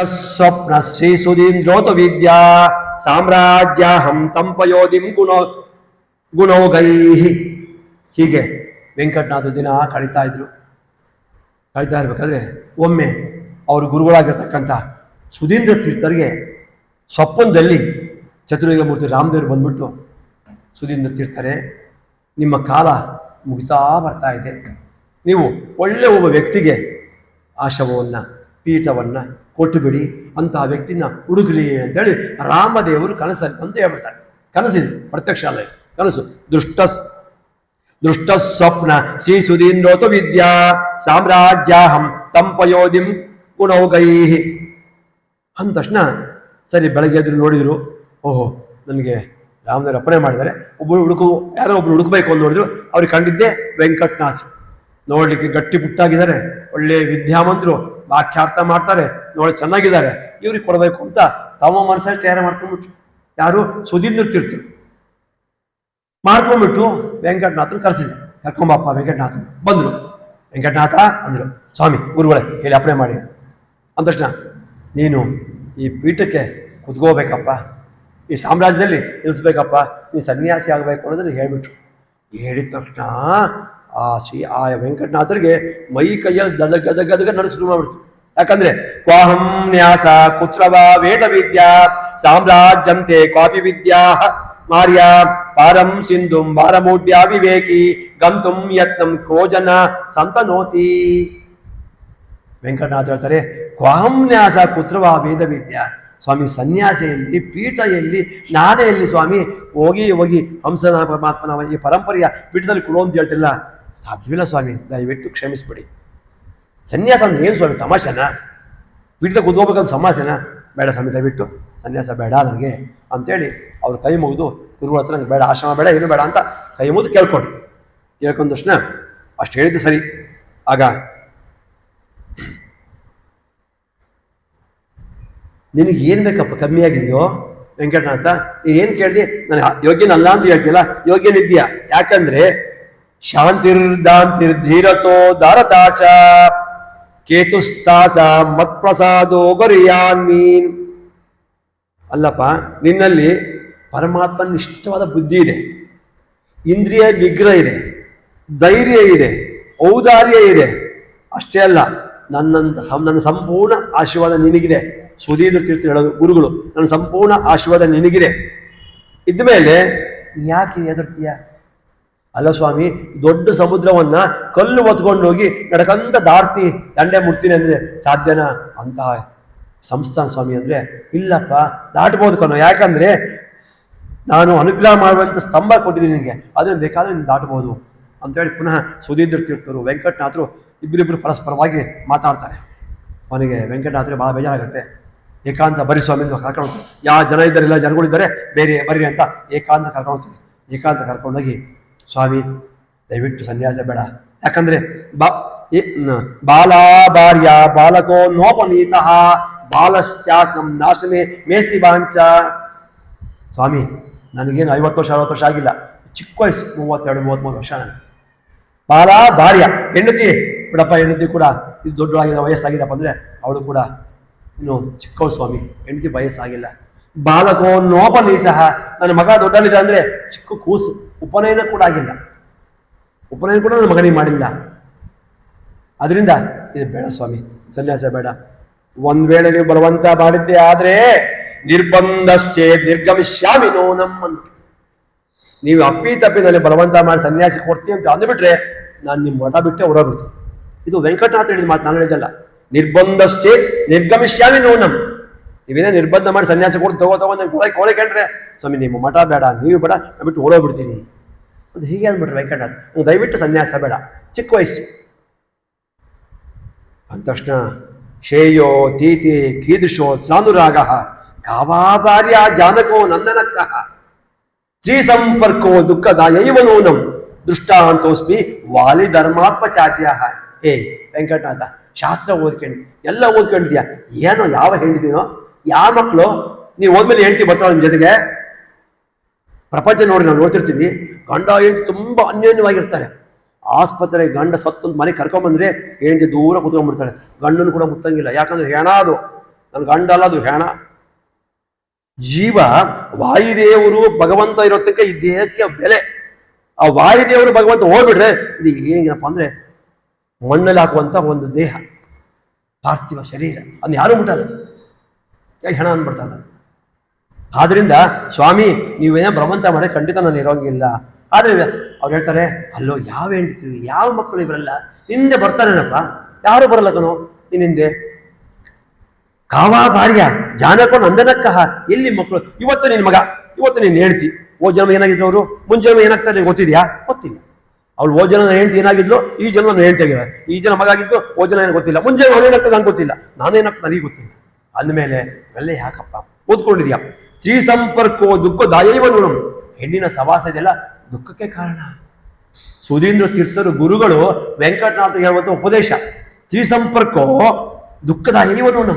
ಸ್ವಪ್ನ ಶ್ರೀ ಸುಧೀಂದ್ರೋತ ವಿದ್ಯಾ ಸಾಮ್ರಾಜ್ಯಹಂ ತಂಪಯೋಧಿಂ ಗುಣೋಗೈ. ಹೀಗೆ ವೆಂಕಟನಾಥ ದಿನ ಕಳೀತಾ ಇರ್ಬೇಕಾದ್ರೆ ಒಮ್ಮೆ ಅವರು ಗುರುಗಳಾಗಿರ್ತಕ್ಕಂಥ ಸುಧೀಂದ್ರ ತೀರ್ಥರಿಗೆ ಸ್ವಪ್ನದಲ್ಲಿ ಚತುರ್ಯುಗ ಮೂರ್ತಿ ರಾಮದೇವರು ಬಂದ್ಬಿಟ್ಟು, ಸುಧೀಂದ್ರ ತೀರ್ಥರೇ, ನಿಮ್ಮ ಕಾಲ ಮುಗಿತಾ ಬರ್ತಾ ಇದೆ, ನೀವು ಒಳ್ಳೆ ಒಬ್ಬ ವ್ಯಕ್ತಿಗೆ ಆಶವವನ್ನು ಪೀಠವನ್ನು ಕೊಟ್ಟು ಬಿಡಿ, ಅಂತಹ ವ್ಯಕ್ತಿನ ಹುಡುಗ್ರಿ ಅಂತೇಳಿ ರಾಮದೇವರು ಕನಸಲ್ಲಿ ಅಂತ ಹೇಳ್ಬಿಡ್ತಾರೆ. ಕನಸಿದೆ, ಪ್ರತ್ಯಕ್ಷ ಅಲ್ಲ, ಕನಸು. ದೃಷ್ಟ ಸ್ವಪ್ನ ಶ್ರೀ ಸುಧೀಂದ್ರೋತ ವಿದ್ಯಾ ಸಾಮ್ರಾಜ್ಯಹಂ ತಂಪಯೋಧಿಂ ಗುಣೌಗೈ ಅಂದ ತಕ್ಷಣ ಸರಿ ಬೆಳಗ್ಗೆ ಎದ್ರು ನೋಡಿದ್ರು, ಓಹೋ ನನಗೆ ರಾಮದೇವರು ಅಪ್ಪಣೆ ಮಾಡಿದ್ದಾರೆ, ಯಾರೋ ಒಬ್ರು ಹುಡುಕಬೇಕು ಅಂತ ನೋಡಿದ್ರು. ಅವ್ರಿಗೆ ಕಂಡಿದ್ದೆ ವೆಂಕಟನಾಥ್. ನೋಡ್ಲಿಕ್ಕೆ ಗಟ್ಟಿ ಪುಟ್ಟಾಗಿದ್ದಾರೆ, ಒಳ್ಳೆ ವಿದ್ಯಾವಂತರು, ವಾಕ್ಯಾರ್ಥ ಮಾಡ್ತಾರೆ, ನೋಡಿ ಚೆನ್ನಾಗಿದ್ದಾರೆ, ಇವ್ರಿಗೆ ಕೊಡಬೇಕು ಅಂತ ತಮ್ಮ ಮನಸ್ಸಲ್ಲಿ ತಯಾರು ಮಾಡ್ಕೊಂಡ್ಬಿಟ್ರು. ಯಾರು? ಸುಧೀಂದ್ರ ತೀರ್ಥರು ಮಾಡ್ಕೊಂಡ್ಬಿಟ್ಟು ವೆಂಕಟನಾಥನ್ ಕರೆಸಿದ್ರು. ಕರ್ಕೊಂಬಪ್ಪ ವೆಂಕಟನಾಥನ್. ಬಂದರು. ವೆಂಕಟನಾಥ ಅಂದರು, ಸ್ವಾಮಿ ಗುರುಗಳೇ ಹೇಳಿ ಅಪ್ಪಣೆ ಮಾಡಿ ಅಂದ ತಕ್ಷಣ, ನೀನು ಈ ಪೀಠಕ್ಕೆ ಕುತ್ಕೋಬೇಕಪ್ಪ, ಈ ಸಾಮ್ರಾಜ್ಯದಲ್ಲಿ ನಿಲ್ಲಿಸ್ಬೇಕಪ್ಪ, ನೀನು ಸನ್ಯಾಸಿ ಆಗಬೇಕು ಅನ್ನೋದನ್ನು ಹೇಳಿಬಿಟ್ರು. ಹೇಳಿದ ತಕ್ಷಣ ಆ ವೆಂಕಟನಾಥರಿಗೆ ಮೈ ಕೈಯಲ್ಲಿ ಗದಗ ನಡು ಶುರು ಮಾಡ್ಬಿಡ್ತು. ಯಾಕಂದ್ರೆ ಕ್ವಾಹಂ ನ್ಯಾಸ ಕುತ್ರವ ವೇದ ವಿದ್ಯಾ ಸಾಮ್ರಾಜ್ಯಂತೆ ಕಾಪಿ ವಿದ್ಯಾ ಮಾರ್ಯ ಪಾರಂ ಸಿಂಧುಂ ಭಾರಮೂಢ್ಯ ವಿವೇಕಿ ಗಂತುಂ ಯತ್ನಂ ಕ್ರೋಜನ ಸಂತನೋತಿ. ವೆಂಕಟನಾಥ ಹೇಳ್ತಾರೆ, ಕ್ವಾಹಂ ನ್ಯಾಸ ಕುತ್ರವ ವೇದ ವಿದ್ಯಾ. ಸ್ವಾಮಿ ಸನ್ಯಾಸ ಎಲ್ಲಿ, ಪೀಠ ಎಲ್ಲಿ, ನಾನೇ ಎಲ್ಲಿ ಸ್ವಾಮಿ? ಹೋಗಿ ಹಂಸನ ಪರಮಾತ್ಮನ ಈ ಪರಂಪರೆಯ ಪೀಠದಲ್ಲಿ ಕೊಡು ಅಂತ ಹೇಳ್ತಿಲ್ಲ. ಸಾಧ್ಯವಿಲ್ಲ ಸ್ವಾಮಿ, ದಯವಿಟ್ಟು ಕ್ಷಮಿಸ್ಬಿಡಿ. ಸನ್ಯಾಸ ಅಂದ್ರೆ ಏನು ಸ್ವಾಮಿ, ತಮಾಷೆನ? ಪೀಠದ ಕೂತ್ಕೋಬೇಕಂತ ಸಮಾಸೆನ? ಬೇಡ ಸ್ವಾಮಿ, ದಯವಿಟ್ಟು ಸನ್ಯಾಸ ಬೇಡ ನನಗೆ ಅಂತೇಳಿ ಅವ್ರು ಕೈ ಮುಗಿದು ಗುರುಗಳ ಹತ್ರ ನಂಗೆ ಬೇಡ, ಆಶ್ರಮ ಬೇಡ, ಏನು ಬೇಡ ಅಂತ ಕೈ ಮುಗಿದು ಕೇಳ್ಕೊಂಡ ತಕ್ಷಣ ಅಷ್ಟು ಹೇಳಿದ್ದು ಸರಿ. ಆಗ ನಿನಗೆ ಏನು ಬೇಕಪ್ಪ, ಕಮ್ಮಿಯಾಗಿದೆಯೋ ವೆಂಕಟನಾಥ? ನೀನು ಏನು ಕೇಳಿದೆ? ನಾನು ಯೋಗ್ಯನಲ್ಲ ಅಂತ ಹೇಳ್ತಿಲ್ಲ, ಯೋಗ್ಯನಿದ್ದೀಯಾ. ಯಾಕಂದ್ರೆ ಶಾಂತಿರ್ಧಾಂತಿರ್ಧೀರತೋ ಧಾರತಾಚ ಕೇತುಸ್ತಾಸ ಮತ್ಪ್ರಸಾದೋ ಗರಿಯಾನ್ಮೀನ್. ಅಲ್ಲಪ್ಪ, ನಿನ್ನಲ್ಲಿ ಪರಮಾತ್ಮನ ಇಷ್ಟವಾದ ಬುದ್ಧಿ ಇದೆ, ಇಂದ್ರಿಯ ನಿಗ್ರಹ ಇದೆ, ಧೈರ್ಯ ಇದೆ, ಔದಾರ್ಯ ಇದೆ. ಅಷ್ಟೇ ಅಲ್ಲ, ನನ್ನ ಸಂಪೂರ್ಣ ಆಶೀರ್ವಾದ ನಿನಗಿದೆ. ಸುಧೀಂದ್ರ ತೀರ್ಥ ಹೇಳೋದು ಗುರುಗಳು, ನನ್ನ ಸಂಪೂರ್ಣ ಆಶೀರ್ವಾದ ನಿನಗಿದೆ. ಇದ್ಮೇಲೆ ಯಾಕೆ ಎದುರ್ತೀಯ? ಅಲ್ಲ ಸ್ವಾಮಿ, ದೊಡ್ಡ ಸಮುದ್ರವನ್ನ ಕಲ್ಲು ಹೊತ್ಕೊಂಡೋಗಿ ನಡಕಂತ ದಾಟ್ತಿ ದಂಡೆ ಮುಟ್ತೀನಿ ಅಂದ್ರೆ ಸಾಧ್ಯನಾ? ಅಂತಹ ಸಂಸ್ಥಾನ ಸ್ವಾಮಿ ಅಂದ್ರೆ, ಇಲ್ಲಪ್ಪ ದಾಟ್ಬೋದು ಕಣೋ, ಯಾಕಂದ್ರೆ ನಾನು ಅನುಗ್ರಹ ಮಾಡುವಂಥ ಸ್ತಂಭ ಕೊಟ್ಟಿದ್ದೀನಿ ನಿನಗೆ, ಅದನ್ನು ಬೇಕಾದ್ರೆ ನೀನು ದಾಟ್ಬೋದು ಅಂತೇಳಿ ಪುನಃ ಸುಧೀಂದ್ರ ತೀರ್ಥರು ವೆಂಕಟನಾಥರು ಇಬ್ಬರಿಬ್ಬರು ಪರಸ್ಪರವಾಗಿ ಮಾತಾಡ್ತಾರೆ. ಅವನಿಗೆ ವೆಂಕಟನಾಥರಿಗೆ ಭಾಳ ಬೇಜಾರಾಗುತ್ತೆ. ಏಕಾಂತ ಬರೀ ಸ್ವಾಮಿ ಕರ್ಕೊಂಡು ಹೋಗ್ತಾರೆ. ಯಾವ ಜನ ಇದ್ದಾರಿಲ್ಲ, ಜನಗಳಿದ್ದಾರೆ, ಬೇರೆ ಬರ್ರಿ ಅಂತ ಏಕಾಂತ ಕರ್ಕೊಂಡು ಹೋಗ್ತೀನಿ. ಏಕಾಂತ ಕರ್ಕೊಂಡೋಗಿ, ಸ್ವಾಮಿ ದಯವಿಟ್ಟು ಸನ್ಯಾಸ ಬೇಡ, ಯಾಕಂದ್ರೆ ಬಾಲಾ ಭಾರ್ಯ ಬಾಲಕೋ ನೋಪನೀತಃ ಬಾಲಶ್ಚಾಸ್ನಂ ನಾಶಮೇ ಮೇಸ್ತಿ ಬಾಂಚ. ಸ್ವಾಮಿ ನನಗೇನು 50 ವರ್ಷ 60 ವರ್ಷ ಆಗಿಲ್ಲ, ಚಿಕ್ಕ ವಯಸ್ಸು 32 33 ವರ್ಷ. ನನಗೆ ಬಾಲಾ ಭಾರ್ಯ, ಹೆಂಡತಿ ಬಿಡಪ್ಪ, ಹೆಂಡತಿ ಕೂಡ ಇದು ದೊಡ್ಡದಾಗಿದೆ, ವಯಸ್ಸಾಗಿದಪ್ಪ ಅಂದರೆ ಅವಳು ಕೂಡ ಇನ್ನು ಚಿಕ್ಕವಳು ಸ್ವಾಮಿ, ಹೆಂಡತಿ ವಯಸ್ಸಾಗಿಲ್ಲ. ಬಾಲಕೋ ನೋಪನೀತಃ, ನನ್ನ ಮಗ ದೊಡ್ಡಲ್ಲಿದೆ ಅಂದರೆ ಚಿಕ್ಕ ಕೂಸು, ಉಪನಯನ ಕೂಡ ಆಗಿಲ್ಲ, ಉಪನಯನ ಕೂಡ ನನ್ನ ಮಗನಿಗೆ ಮಾಡಿಲ್ಲ. ಅದರಿಂದ ಇದು ಬೇಡ ಸ್ವಾಮಿ, ಸನ್ಯಾಸ ಬೇಡ. ಒಂದ್ ವೇಳೆ ನೀವು ಬಲವಂತ ಮಾಡಿದ್ದೆ ಆದರೆ ನಿರ್ಬಂಧಶ್ಚೇ ನಿರ್ಗಮಿಷ್ಯಾಮಿ ನೋನಮ್ಮ. ನೀವು ಅಪ್ಪಿ ತಪ್ಪಿನಲ್ಲಿ ಬಲವಂತ ಮಾಡಿ ಸನ್ಯಾಸ ಕೊಡ್ತೀನಿ ಅಂತ ಅಂದ್ಬಿಟ್ರೆ ನಾನು ನಿಮ್ಮ ಮಠ ಬಿಟ್ಟೆ ಹೊರಬಿಡ್ತೀನಿ. ಇದು ವೆಂಕಟನಾಥ ಹೇಳಿದ ಮಾತು, ನಾನು ಹೇಳಿದ್ದಲ್ಲ. ನಿರ್ಬಂಧಶ್ಚೇ ನಿರ್ಗಮಿಷ್ಯಾಮಿ ನೋನಂ. ನೀವೇನೇ ನಿರ್ಬಂಧ ಮಾಡಿ ಸನ್ಯಾಸ ಕೊಟ್ಟು ತಗೊಂಡು ಕೋಳೆ ಕೇಳ್ರೆ, ಸ್ವಾಮಿ ನಿಮ್ಮ ಮಠ ಬೇಡ, ನೀವು ಬೇಡ, ನಾನು ಬಿಟ್ಟು ಓಡೋಗ್ಬಿಡ್ತೀನಿ ಅದು ಹೀಗೆ ಅಂದ್ಬಿಟ್ರೆ ವೆಂಕಟನಾಥ. ನೀವು ದಯವಿಟ್ಟು ಸನ್ಯಾಸ ಬೇಡ, ಚಿಕ್ಕ ವಯಸ್ಸು ಅಂದ ತಕ್ಷಣ ಶ್ರೇಯೋ ತೀತಿ ಕೀದೃಶೋ ತ್ರಾನುರಾಗ ಕಾವಾಭಾರ್ಯ ಜಾನಕೋ ನಂದನಕ್ಕಃ ಸ್ತ್ರೀ ಸಂಪರ್ಕೋ ದುಃಖದಾಯೈವ ನೂನಂ ದೃಷ್ಟಾಂತೋಸ್ಮಿ ವಾಲಿ ಧರ್ಮಾತ್ಮಚಾತ್ಯ. ಹೇ ವೆಂಕಟನಾಥ, ಶಾಸ್ತ್ರ ಓದ್ಕೊಂಡು ಎಲ್ಲ ಓದ್ಕೊಂಡಿದ್ಯಾ, ಏನೋ ಯಾವ ಹೆಂಡಿದೀನೋ, ಯಾವ ಮಕ್ಕಳು ನೀವು ಓದ್ಮೇಲೆ ಹೆಂಡತಿ ಬರ್ತಾಳೆ ನಿಮ್ಮ ಜೊತೆಗೆ. ಪ್ರಪಂಚ ನೋಡಿ ನಾವು ನೋಡ್ತಿರ್ತೀವಿ, ಗಂಡ ಹೆಂಡತಿ ತುಂಬ ಅನ್ಯೋನ್ಯವಾಗಿರ್ತಾರೆ. ಆಸ್ಪತ್ರೆಗೆ ಗಂಡ ಸತ್ತೊಂದು ಮನೆಗೆ ಕರ್ಕೊಂಬಂದ್ರೆ ಹೆಂಡತಿ ದೂರ ಕುತ್ಕೊಂಡ್ಬಿಡ್ತಾಳೆ, ಗಂಡನು ಕೂಡ ಮುತ್ತಂಗಿಲ್ಲ. ಯಾಕಂದ್ರೆ ಹೆಣ ಅದು, ನನ್ನ ಗಂಡ ಅಲ್ಲ, ಅದು ಹೆಣ. ಜೀವ ವಾಯುದೇವರು ಭಗವಂತ ಇರೋದಕ್ಕೆ ಈ ದೇಹಕ್ಕೆ ಬೆಲೆ. ಆ ವಾಯುದೇವರು ಭಗವಂತ ಹೋಗ್ಬಿಟ್ರೆ ಇದು ಏನಪ್ಪ ಅಂದ್ರೆ ಮಣ್ಣಲ್ಲಿ ಹಾಕುವಂತ ಒಂದು ದೇಹ, ಪಾರ್ಥಿವ ಶರೀರ, ಅದನ್ನ ಯಾರು ಮುಟ್ಟಲ್ಲ, ಹೆಣ ಅಂದ್ಬಿಡ್ತಾರ. ಆದ್ರಿಂದ ಸ್ವಾಮಿ ನೀವೇನೋ ಭಗವಂತ ಮಾಡಿ ಖಂಡಿತ ನಾನು ಇರೋಂಗಿಲ್ಲ. ಆದ್ರೆ ಅವ್ರು ಹೇಳ್ತಾರೆ, ಅಲ್ಲೋ ಯಾವ ಹೆಂಡತಿ ಯಾವ ಮಕ್ಕಳು ಇವರೆಲ್ಲ ಹಿಂದೆ ಬರ್ತಾರೇನಪ್ಪ, ಯಾರು ಬರಲ್ಲ ಕಣೋ ನಿನ್ನಿಂದೆ. ಕಾವಾ ಭಾರ್ಯ ಜಾನಕೋ ನಂದನಕ್ಕಹ, ಎಲ್ಲಿ ಮಕ್ಕಳು? ಇವತ್ತು ನಿನ್ನ ಮಗ, ಇವತ್ತು ನೀನು ಹೇಳ್ತಿ. ಓ ಜನ್ಮ ಏನಾಗಿದ್ರು ಅವರು, ಮುಂಜಾನೆ ಏನಾಗ್ತಾರೆ ಗೊತ್ತಿದ್ಯಾ? ಗೊತ್ತಿಲ್ಲ. ಅವ್ಳು ಓ ಜನ ಹೆಂಡತಿ ಏನಾಗಿದ್ಲು, ಈ ಜನ್ಮ ನಾನು ಹೆಂಡತಿ ಆಗಿಲ್ಲ. ಈ ಜನ ಮಗ ಆಗಿದ್ದು, ಓ ಜನ ಏನು ಗೊತ್ತಿಲ್ಲ. ಮುಂಜಾನೆ ಅವನೇನಾಗ್ತದೆ ನಂಗೆ ಗೊತ್ತಿಲ್ಲ, ನಾನೇನಾಗ್ತದೆ ನನಗೆ ಗೊತ್ತಿಲ್ಲ. ಅಂದಮೇಲೆ ಅಲ್ಲೇ ಯಾಕಪ್ಪ ಓದ್ಕೊಂಡಿದ್ಯಾ? ಸ್ತ್ರೀ ಸಂಪರ್ಕೋ ದುಃಖ ದಾಯೈವ ನೋಡು. ಹೆಣ್ಣಿನ ಸವಾಸ ಇದೆಲ್ಲ ದುಃಖಕ್ಕೆ ಕಾರಣ. ಸುಧೀಂದ್ರ ತೀರ್ಥರು ಗುರುಗಳು ವೆಂಕಟನಾಥ ಹೇಳುವಂಥ ಉಪದೇಶ, ಸ್ತ್ರೀ ಸಂಪರ್ಕೋ ದುಃಖದಾಯೈವ ನೋಡು.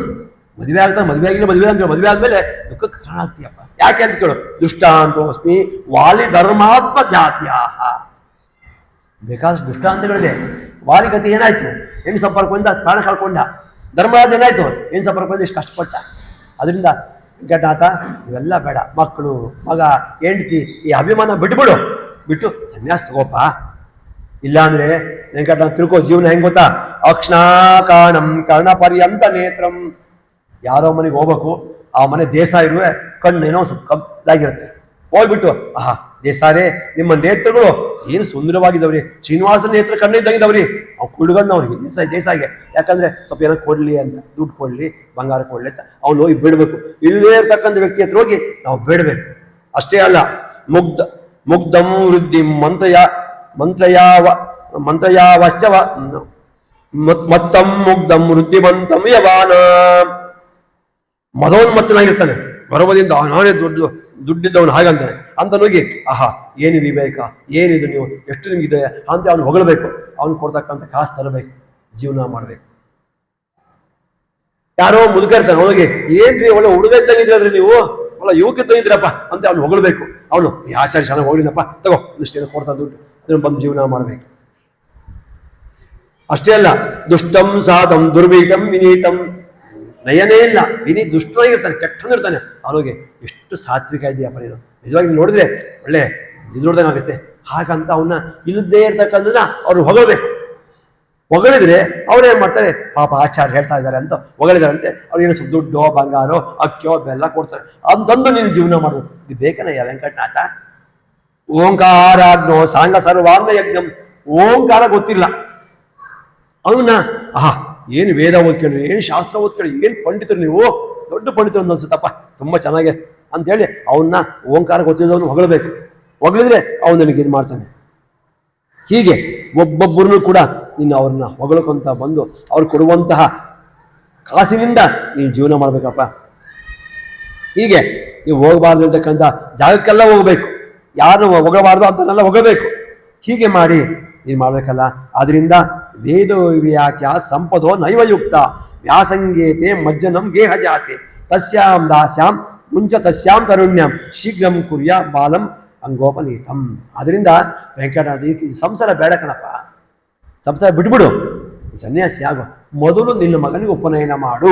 ಮದುವೆ ಆಗ್ತಾ ಮದುವೆ ಆಗಿಲ್ಲ, ಮದುವೆ ಅಂದ್ರೆ ಮದುವೆ ಆದ್ಮೇಲೆ ದುಃಖಕ್ಕೆ ಕಾರಣ ಆಗ್ತೀಯಪ್ಪ. ಯಾಕೆ ಅಂತ ಕೇಳು. ದುಷ್ಟಾಂತೋಸ್ಮಿ ವಾಲಿ ಧರ್ಮಾತ್ಮ ಜಾತ್ಯಾಹ. ಬೇಕಾದಷ್ಟು ದುಷ್ಟಾಂತಗಳಿದೆ. ವಾಲಿಗತಿ ಏನಾಯ್ತು? ಹೆಣ್ಣು ಸಂಪರ್ಕದಿಂದ ಪ್ರಾಣ ಕಳ್ಕೊಂಡ. ಧರ್ಮರಾಜ ಏನಾಯ್ತು? ಹೆಣ್ಣು ಸಂಪರ್ಕದಿಂದ ಇಷ್ಟು ಕಷ್ಟಪಟ್ಟ. ಅದರಿಂದ ವೆಂಕಟನಾಥ ಇವೆಲ್ಲ ಬೇಡ. ಮಕ್ಕಳು, ಮಗ, ಹೆಂಡತಿ ಈ ಅಭಿಮಾನ ಬಿಟ್ಬಿಡು, ಬಿಟ್ಟು ಸನ್ಯಾಸ ತಗೋಪ. ಇಲ್ಲಾಂದ್ರೆ ವೆಂಕಟನಾಥ ತಿಳ್ಕೋ ಜೀವನ ಹೆಂಗ್ ಗೊತ್ತಾ? ಅಕ್ಷ್ಣಾಕಾಣಂ ಕರ್ಣ ಪರ್ಯಂತ ನೇತ್ರಂ. ಯಾರೋ ಮನೆಗೆ ಹೋಗ್ಬೇಕು, ಆ ಮನೆ ದೇಶ ಇರುವೆ, ಕಣ್ಣೇನೋ ಸ್ವಲ್ಪ ಕಪ್ಪಾಗಿರುತ್ತೆ. ಹೋಗ್ಬಿಟ್ಟು ಆಹಾ ದೇಸಾರೇ ನಿಮ್ಮ ನೇತ್ರಗಳು ಏನು ಸುಂದರವಾಗಿದ್ದವ್ರಿ, ಶ್ರೀನಿವಾಸನ ನೇತ್ರ ಕಣ್ಣಿದ್ದಂಗಿದವ್ರಿ. ಅವ್ನು ಕುಳ್ಗಣ್ಣವ್ರಿಗೆ ದೇಸಾಯಿಗೆ, ಯಾಕಂದ್ರೆ ಸ್ವಲ್ಪ ಏನೋ ಕೊಡ್ಲಿ ಅಂತ, ದುಡ್ಡು ಕೊಡ್ಲಿ, ಬಂಗಾರ ಕೊಡ್ಲಿ ಅಂತ ಅವ್ನು ಹೋಗಿ ಬಿಡ್ಬೇಕು. ಇಲ್ಲೇ ಇರ್ತಕ್ಕಂಥ ವ್ಯಕ್ತಿ ಹತ್ರ ಹೋಗಿ ನಾವು ಬೇಡಬೇಕು. ಅಷ್ಟೇ ಅಲ್ಲ, ಮುಗ್ಧಂ ವೃದ್ಧಿ ಮಂತ್ರಯಾವಶ್ಚವ ಮತ್ತಂ ಮುಗ್ಧಂ ವೃದ್ಧಿಮಂತಂ ಯವಾನ. ಮದೋನ್ಮತ್ತನಾಗಿರ್ತಾನೆ, ಗರ್ವದಿಂದ ನಾನೇ ದುಡ್ಡಿದ್ದವನು ಹಾಗಂತಾನೆ ಅಂತ ಹೋಗಿ ಆಹಾ ಏನು ವಿವೇಕ, ಏನಿದು ನೀವು, ಎಷ್ಟು ನಿಮ್ಗಿದೆ ಅಂತ ಅವ್ನು ಹೊಗಳಬೇಕು. ಅವ್ನು ಕೊಡ್ತಕ್ಕಂಥ ಕಾಸು ತರಬೇಕು, ಜೀವನ ಮಾಡ್ಬೇಕು. ಯಾರೋ ಮುದುಕ ಇರ್ತಾನೆ, ಅವನಿಗೆ ಏನ್ರಿ ಒಳ್ಳೆ ಹುಡುಗ ಇದ್ದಂಗಿದ್ರಿ ನೀವು, ಒಳ್ಳೆ ಯುವಕ ಇದ್ದಂಗಿದ್ರಪ್ಪ ಅಂತ ಅವ್ನು ಹೊಗಳಬೇಕು. ಅವನು ಈ ಆಚಾರ್ಯ ಚೆನ್ನಾಗಿ ಹೋಗ್ಲಿನಪ್ಪ, ತಗೋ ಇಷ್ಟೇನು ಕೊಡ್ತಾ ದುಡ್ಡು, ಅದನ್ನು ಬಂದು ಜೀವನ ಮಾಡ್ಬೇಕು. ಅಷ್ಟೇ ಅಲ್ಲ, ದುಷ್ಟಂ ಸಾಧಂ ದುರ್ವೀಕಂ ವಿನೀತಂ. ನಯನೇ ಇಲ್ಲ, ವಿನಿ ದುಷ್ಟನಾಗಿರ್ತಾನೆ, ಕೆಟ್ಟನಿರ್ತಾನೆ. ಅವನಿಗೆ ಎಷ್ಟು ಸಾತ್ವಿಕ ಇದೆಯಪ್ಪ ನೀನು, ನಿಜವಾಗಿ ನೋಡಿದ್ರೆ ಒಳ್ಳೆ ಇದು ನೋಡ್ದಂಗಾಗುತ್ತೆ. ಹಾಗಂತ ಅವನ್ನ ಇಲ್ಲದೇ ಇರ್ತಕ್ಕಂಥದ್ದನ್ನ ಅವ್ರು ಹೊಗಳಬೇಕು. ಹೊಗಳಿದ್ರೆ ಅವ್ರೇನ್ ಮಾಡ್ತಾರೆ, ಪಾಪ ಆಚಾರ್ಯ ಹೇಳ್ತಾ ಇದ್ದಾರೆ ಅಂತ ಹೊಗಳಿದಾರಂತೆ, ಅವ್ರಿಗೇನು ಸ್ವಲ್ಪ ದುಡ್ಡೋ ಬಂಗಾರೋ ಅಕ್ಕಿಯೋ ಬೆಲ್ಲ ಕೊಡ್ತಾರೆ. ಅಂತಂದು ನೀನು ಜೀವನ ಮಾಡ್ಬೇಕು. ಇದು ಬೇಕನಯ್ಯ ವೆಂಕಟನಾಥ. ಓಂಕಾರಾಗ್ನೋ ಸಾಂಗ ಸರ್ವಾಂಗ ಯಜ್ಞಂ. ಓಂಕಾರ ಗೊತ್ತಿಲ್ಲ ಅವನ್ನ, ಆಹಾ ಏನು ವೇದ ಓದ್ಕೊಂಡ್ರಿ, ಏನು ಶಾಸ್ತ್ರ ಓದ್ಕೊಂಡ್ರಿ, ಏನು ಪಂಡಿತರು ನೀವು, ದೊಡ್ಡ ಪಂಡಿತರು ಅಂತ ಅನ್ಸುತ್ತಪ್ಪ, ತುಂಬ ಚೆನ್ನಾಗಿದೆ ಅಂತೇಳಿ ಅವನ್ನ ಓಂಕಾರ ಗೊತ್ತಿದ್ದವನು ಹೊಗಳಬೇಕು. ಹೊಗಳಿದ್ರೆ ಅವನು ನನಗೆ ಇದು ಮಾಡ್ತಾನೆ. ಹೀಗೆ ಒಬ್ಬೊಬ್ಬರನ್ನು ಕೂಡ ನೀನು ಅವ್ರನ್ನ ಹೊಗಳಕೊಂತ ಬಂದು ಅವ್ರು ಕೊಡುವಂತಹ ಕಾಸಿನಿಂದ ನೀನು ಜೀವನ ಮಾಡ್ಬೇಕಪ್ಪ. ಹೀಗೆ ನೀವು ಹೋಗಬಾರ್ದು ಇರ್ತಕ್ಕಂಥ ಜಾಗಕ್ಕೆಲ್ಲ ಹೋಗ್ಬೇಕು, ಯಾರು ಹೊಗಳಬಾರ್ದು ಅಂತನೆಲ್ಲ ಹೊಗಬೇಕು. ಹೀಗೆ ಮಾಡಿ ನೀನು ಮಾಡ್ಬೇಕಲ್ಲ. ಆದ್ರಿಂದ ವೇದೋ ವ್ಯಾಖ್ಯ ಸಂಪದೋ ನೈವಯುಕ್ತ ವ್ಯಾಸಂಗೇತೆ ಮಜ್ಜನಂ ಗೇಹ ಜಾತೆ ತಸ್ಯಾಂ ದಾಸ್ಯಾಂ ಮುಂಚ ತಸ್ಯಾಂ ತರುಣ್ಯಂ ಶೀಘ್ರಂ ಕುರ್ಯ ಬಾಲಂ ಅಂಗೋಪನೀತಂ. ಅದರಿಂದ ವೆಂಕಟನಾಥ ಈ ಸಂಸಾರ ಬೇಡ ಕಣಪ್ಪ, ಸಂಸಾರ ಬಿಟ್ಬಿಡು, ಸನ್ಯಾಸಿ ಆಗು. ಮೊದಲು ನಿನ್ನ ಮಗನಿಗೆ ಉಪನಯನ ಮಾಡು.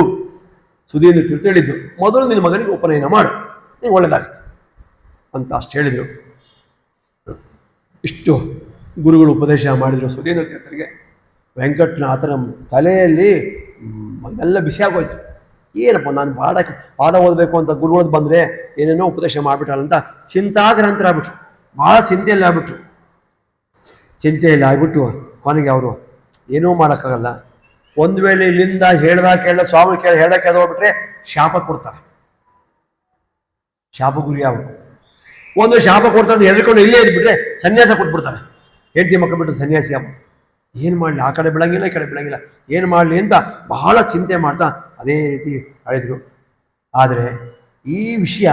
ಸುಧೀಂದ್ರ ತೀರ್ಥ ಹೇಳಿದ್ದು, ಮೊದಲು ನಿನ್ನ ಮಗನಿಗೆ ಉಪನಯನ ಮಾಡು, ನೀವು ಒಳ್ಳೆದಾಗುತ್ತೆ ಅಂತ ಅಷ್ಟು ಹೇಳಿದರು. ಇಷ್ಟು ಗುರುಗಳು ಉಪದೇಶ ಮಾಡಿದರು ಸುಧೀಂದ್ರ ತೀರ್ಥರಿಗೆ. ವೆಂಕಟನಾಥನ ತಲೆಯಲ್ಲಿ ಎಲ್ಲ ಬಿಸಿ ಆಗೋಯ್ತು. ಏನಪ್ಪ ನಾನು ಪಾಠ ಓದಬೇಕು ಅಂತ ಗುರುಗಳು ಬಂದರೆ ಏನೇನೋ ಉಪದೇಶ ಮಾಡಿಬಿಟ್ಟಾರಂತ ಚಿಂತಾಗ್ರಂಥರಾಗ್ಬಿಟ್ರು, ಭಾಳ ಚಿಂತೆಯಲ್ಲಿ ಆಗ್ಬಿಟ್ರು. ಚಿಂತೆಯಲ್ಲಿ ಆಗ್ಬಿಟ್ಟು ಕೊನೆಗೆ ಅವರು ಏನೂ ಮಾಡೋಕ್ಕಾಗಲ್ಲ. ಒಂದು ವೇಳೆ ಇಲ್ಲಿಂದ ಕೇಳ್ದ ಸ್ವಾಮಿ ಹೇಳ್ದ ಹೋಗ್ಬಿಟ್ರೆ ಶಾಪ ಕೊಡ್ತಾರೆ, ಶಾಪ ಗುರಿ ಅವರು. ಒಂದು ಶಾಪ ಕೊಡ್ತಾರೆ ಹೆದರ್ಕೊಂಡು ಇಲ್ಲೇ ಇದ್ಬಿಟ್ರೆ ಸನ್ಯಾಸ ಕೊಟ್ಬಿಡ್ತಾರೆ. ಹೆಂಡತಿ ಮಕ್ಕಳು ಬಿಟ್ಟು ಸನ್ಯಾಸಿ ಅಮ್ಮ ಏನು ಮಾಡಲಿ, ಆ ಕಡೆ ಬಿಡಂಗಿಲ್ಲ ಈ ಕಡೆ ಬಿಡಂಗಿಲ್ಲ, ಏನು ಮಾಡಲಿ ಅಂತ ಬಹಳ ಚಿಂತೆ ಮಾಡ್ತಾ ಅದೇ ರೀತಿ ಹೇಳಿದರು. ಆದರೆ ಈ ವಿಷಯ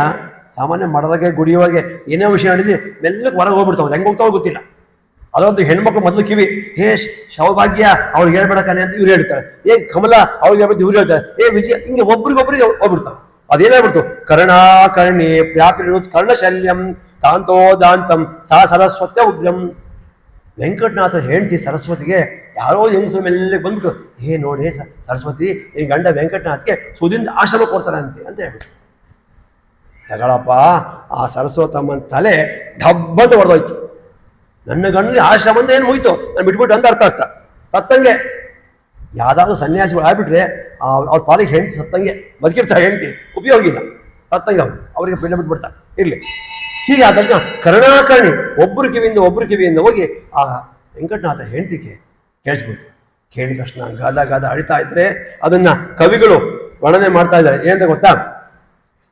ಸಾಮಾನ್ಯ ಮಡದಾಗೆ ಗುಡಿಯೊಳಗೆ ಏನೇ ವಿಷಯ ಹೇಳಿದ್ವಿ ಮೆಲ್ಲಕ್ಕೆ ಹೊರಗೆ ಹೋಗ್ಬಿಡ್ತಾವೆ, ಹೆಂಗೆ ಹೋಗ್ತಾವೆ ಗೊತ್ತಿಲ್ಲ. ಅದೊಂದು ಹೆಣ್ಮಕ್ಳು ಮೊದಲು ಕಿವಿ, ಹೇ ಸೌಭಾಗ್ಯ ಅವ್ರಿಗೆ ಹೇಳ್ಬೇಡಕ್ಕಾನೆ ಅಂತ ಇವ್ರು ಹೇಳ್ತಾರೆ, ಕಮಲ ಅವ್ರಿಗೆ ಹೇಳ್ಬಿಟ್ಟು ಇವ್ರು ಹೇಳ್ತಾರೆ, ವಿಜಯ, ಹಿಂಗೆ ಒಬ್ರಿಗೊಬ್ರಿಗೆ ಹೋಗ್ಬಿಡ್ತಾವೆ. ಅದೇನಾಗ್ಬಿಡ್ತು, ಕರ್ಣಾಕರ್ಣಿ ಪ್ರಾಪಿರುತ್ ಕರ್ಣಶಲ್ಯಂ ಕಾಂತೋದಾಂತಂ ಸಾ ಸರಸ್ವತ್ಯ ಉಗ್ರಂ. ವೆಂಕಟನಾಥ ಹೆಂಡತಿ ಸರಸ್ವತಿಗೆ ಯಾರೋ ಹೆಂಗಸು ಮೇಲೆ ಬಂದ್ಬಿಟ್ಟು ನೋಡಿ ಸರಸ್ವತಿ ಈ ಗಂಡ ವೆಂಕಟನಾಥ್ಗೆ ಸುದಿಂದ ಆಶ್ರಮ ಕೊಡ್ತಾರಂತೆ ಅಂತ ಹೇಳ್ಬಿಟ್ಟು ತಗಳಪ್ಪ. ಆ ಸರಸ್ವತಮ್ಮನ ತಲೆ ಡಬ್ಬಂತ ಹೊಡೆದೋಯ್ತು. ನನ್ನ ಗಂಡನಿಗೆ ಆಶ್ರಮ ಅಂತ ಏನು ಮುಗಿತು, ನಾನು ಬಿಟ್ಬಿಟ್ಟು ಅಂತ ಅರ್ಥ ಸತ್ತಂಗೆ. ಯಾವ್ದಾದ್ರು ಸನ್ಯಾಸಿಗಳು ಆಗ್ಬಿಟ್ರೆ ಅವ್ರ ಪಾಲಿಗೆ ಹೆಂಡತಿ ಸತ್ತಂಗೆ, ಬದುಕಿರ್ತಾರೆ ಹೆಂಡತಿ ಉಪಯೋಗಿಲ್ಲ, ಸತ್ತಂಗೆ ಅವರಿಗೆ ಪಿಂಡ ಬಿಟ್ಬಿಡ್ತಾರೆ ಇರಲಿ. ಹೀಗೆ ಆದಾಗ ಕರುಣಾಕರ್ಣಿ ಒಬ್ಬರು ಕಿವಿಯಿಂದ ಹೋಗಿ ಆ ವೆಂಕಟನಾಥ ಹೆಂಡತಿಗೆ ಕೇಳಿಸ್ಬಿಡ್ತು. ಕೇಳಿದ ತಕ್ಷಣ ಗಾದ ಅಳಿತಾ ಇದ್ರೆ ಅದನ್ನ ಕವಿಗಳು ವರ್ಣನೆ ಮಾಡ್ತಾ ಇದ್ದಾರೆ. ಏನಂತ ಗೊತ್ತಾ?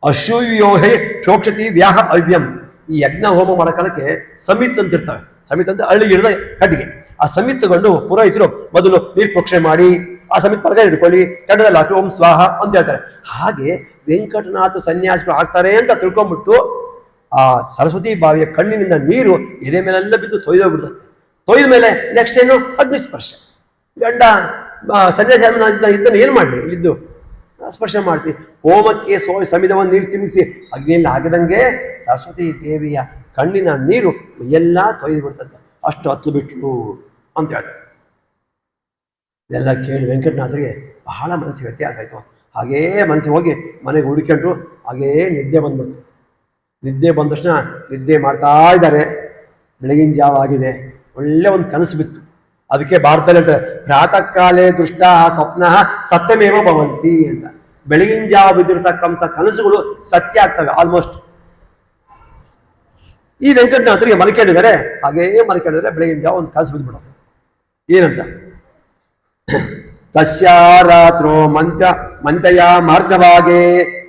ಅಶೂಯೋಹೆ ಚೋಕ್ಷತಿ ವ್ಯಾಹ ಅವ್ಯಂ. ಈ ಯಜ್ಞ ಹೋಮ ಮಾಡೋ ಕಾಲಕ್ಕೆ ಸಮಿತ್ ಅಂತ ಇರ್ತವೆ. ಸಮಿತ್ ಅಂತ ಹಳ್ಳಿಗಿಡದ ಕಟ್ಟಿಗೆ. ಆ ಸಮಿತ್ ತಗೊಂಡು ಪುರೋಹಿತರು ಮೊದಲು ನೀರು ಪ್ರೋಕ್ಷಣೆ ಮಾಡಿ ಆ ಸಮಿತ್ ಪರಗ ಹಿಡ್ಕೊಳ್ಳಿ, ಕಡ್ಡದಲ್ಲಿ ಹಾಕಿ ಓಂ ಸ್ವಾಹ ಅಂತ ಹೇಳ್ತಾರೆ. ಹಾಗೆ ವೆಂಕಟನಾಥ ಸನ್ಯಾಸಿಗಳು ಆಗ್ತಾರೆ ಅಂತ ತಿಳ್ಕೊಂಡ್ಬಿಟ್ಟು ಆ ಸರಸ್ವತಿ ಬಾವಿಯ ಕಣ್ಣಿನಿಂದ ನೀರು ಎದೆ ಮೇಲೆಲ್ಲ ಬಿದ್ದು ತೊಯ್ದೋಗ್ಬಿಡ್ತದೆ. ತೊಯ್ದ ಮೇಲೆ ನೆಕ್ಸ್ಟ್ ಏನು? ಅಗ್ನಿಸ್ಪರ್ಶ. ಗಂಡ ಸನ್ಯಾಸಿ ಇದನ್ನು ಏನು ಮಾಡಲಿ, ಇಲ್ಲಿದ್ದು ಸ್ಪರ್ಶ ಮಾಡ್ತೀವಿ. ಹೋಮಕ್ಕೆ ಸಮಿಧವನ್ನು ನೀರು ತಿನ್ನಿಸಿ ಅಗ್ನಿಯಲ್ಲಿ ಹಾಕಿದಂಗೆ ಸರಸ್ವತಿ ದೇವಿಯ ಕಣ್ಣಿನ ನೀರು ಎಲ್ಲ ತೊಯ್ದು ಬಿಡ್ತದೆ. ಅಷ್ಟು ಹತ್ತು ಬಿಟ್ಲು ಅಂತ ಹೇಳ್ತಾರೆ. ಇದೆಲ್ಲ ಕೇಳಿ ವೆಂಕಟನಾಥರಿಗೆ ಬಹಳ ಮನಸ್ಸಿಗೆ ವ್ಯತ್ಯಾಸ ಆಯಿತು. ಹಾಗೇ ಮನಸ್ಸಿಗೆ ಹೋಗಿ ಮನೆಗೆ ಹುಡುಕೊಂಡ್ರು. ಹಾಗೇ ನಿದ್ದೆ ಬಂದ್ಬಿಡ್ತು. ನಿದ್ದೆ ಬಂದ ತಕ್ಷಣ ನಿದ್ದೆ ಮಾಡ್ತಾ ಇದ್ದಾರೆ. ಬೆಳಗಿನ ಜಾವ ಆಗಿದೆ. ಒಳ್ಳೆ ಒಂದು ಕನಸು ಬಿತ್ತು. ಅದಕ್ಕೆ ಭಾರತದಲ್ಲಿ ಹೇಳ್ತಾರೆ ಪ್ರಾತಃ ಕಾಲೇ ದೃಷ್ಟ ಸ್ವಪ್ನ ಸತ್ಯಮೇವ ಭವಂತಿ ಅಂತ. ಬೆಳಗಿನ ಜಾವ ಬಿದ್ದಿರ್ತಕ್ಕಂಥ ಕನಸುಗಳು ಸತ್ಯ ಆಗ್ತವೆ ಆಲ್ಮೋಸ್ಟ್. ಈ ವೆಂಕಟನಾಥರಿಗೆ ಮಲ್ಕೊಂಡಿದ್ದಾರೆ. ಹಾಗೇ ಮಲ್ಕೊಂಡಿದ್ದಾರೆ. ಬೆಳಗಿನ ಜಾವ ಒಂದು ಕನಸು ಬಿದ್ದುಬಿಡೋದು. ಏನಂತ? ತಸ್ಯಾರಾತ್ರೋ ಮಂತಯ ಮಾರ್ಗಭಾಗೆ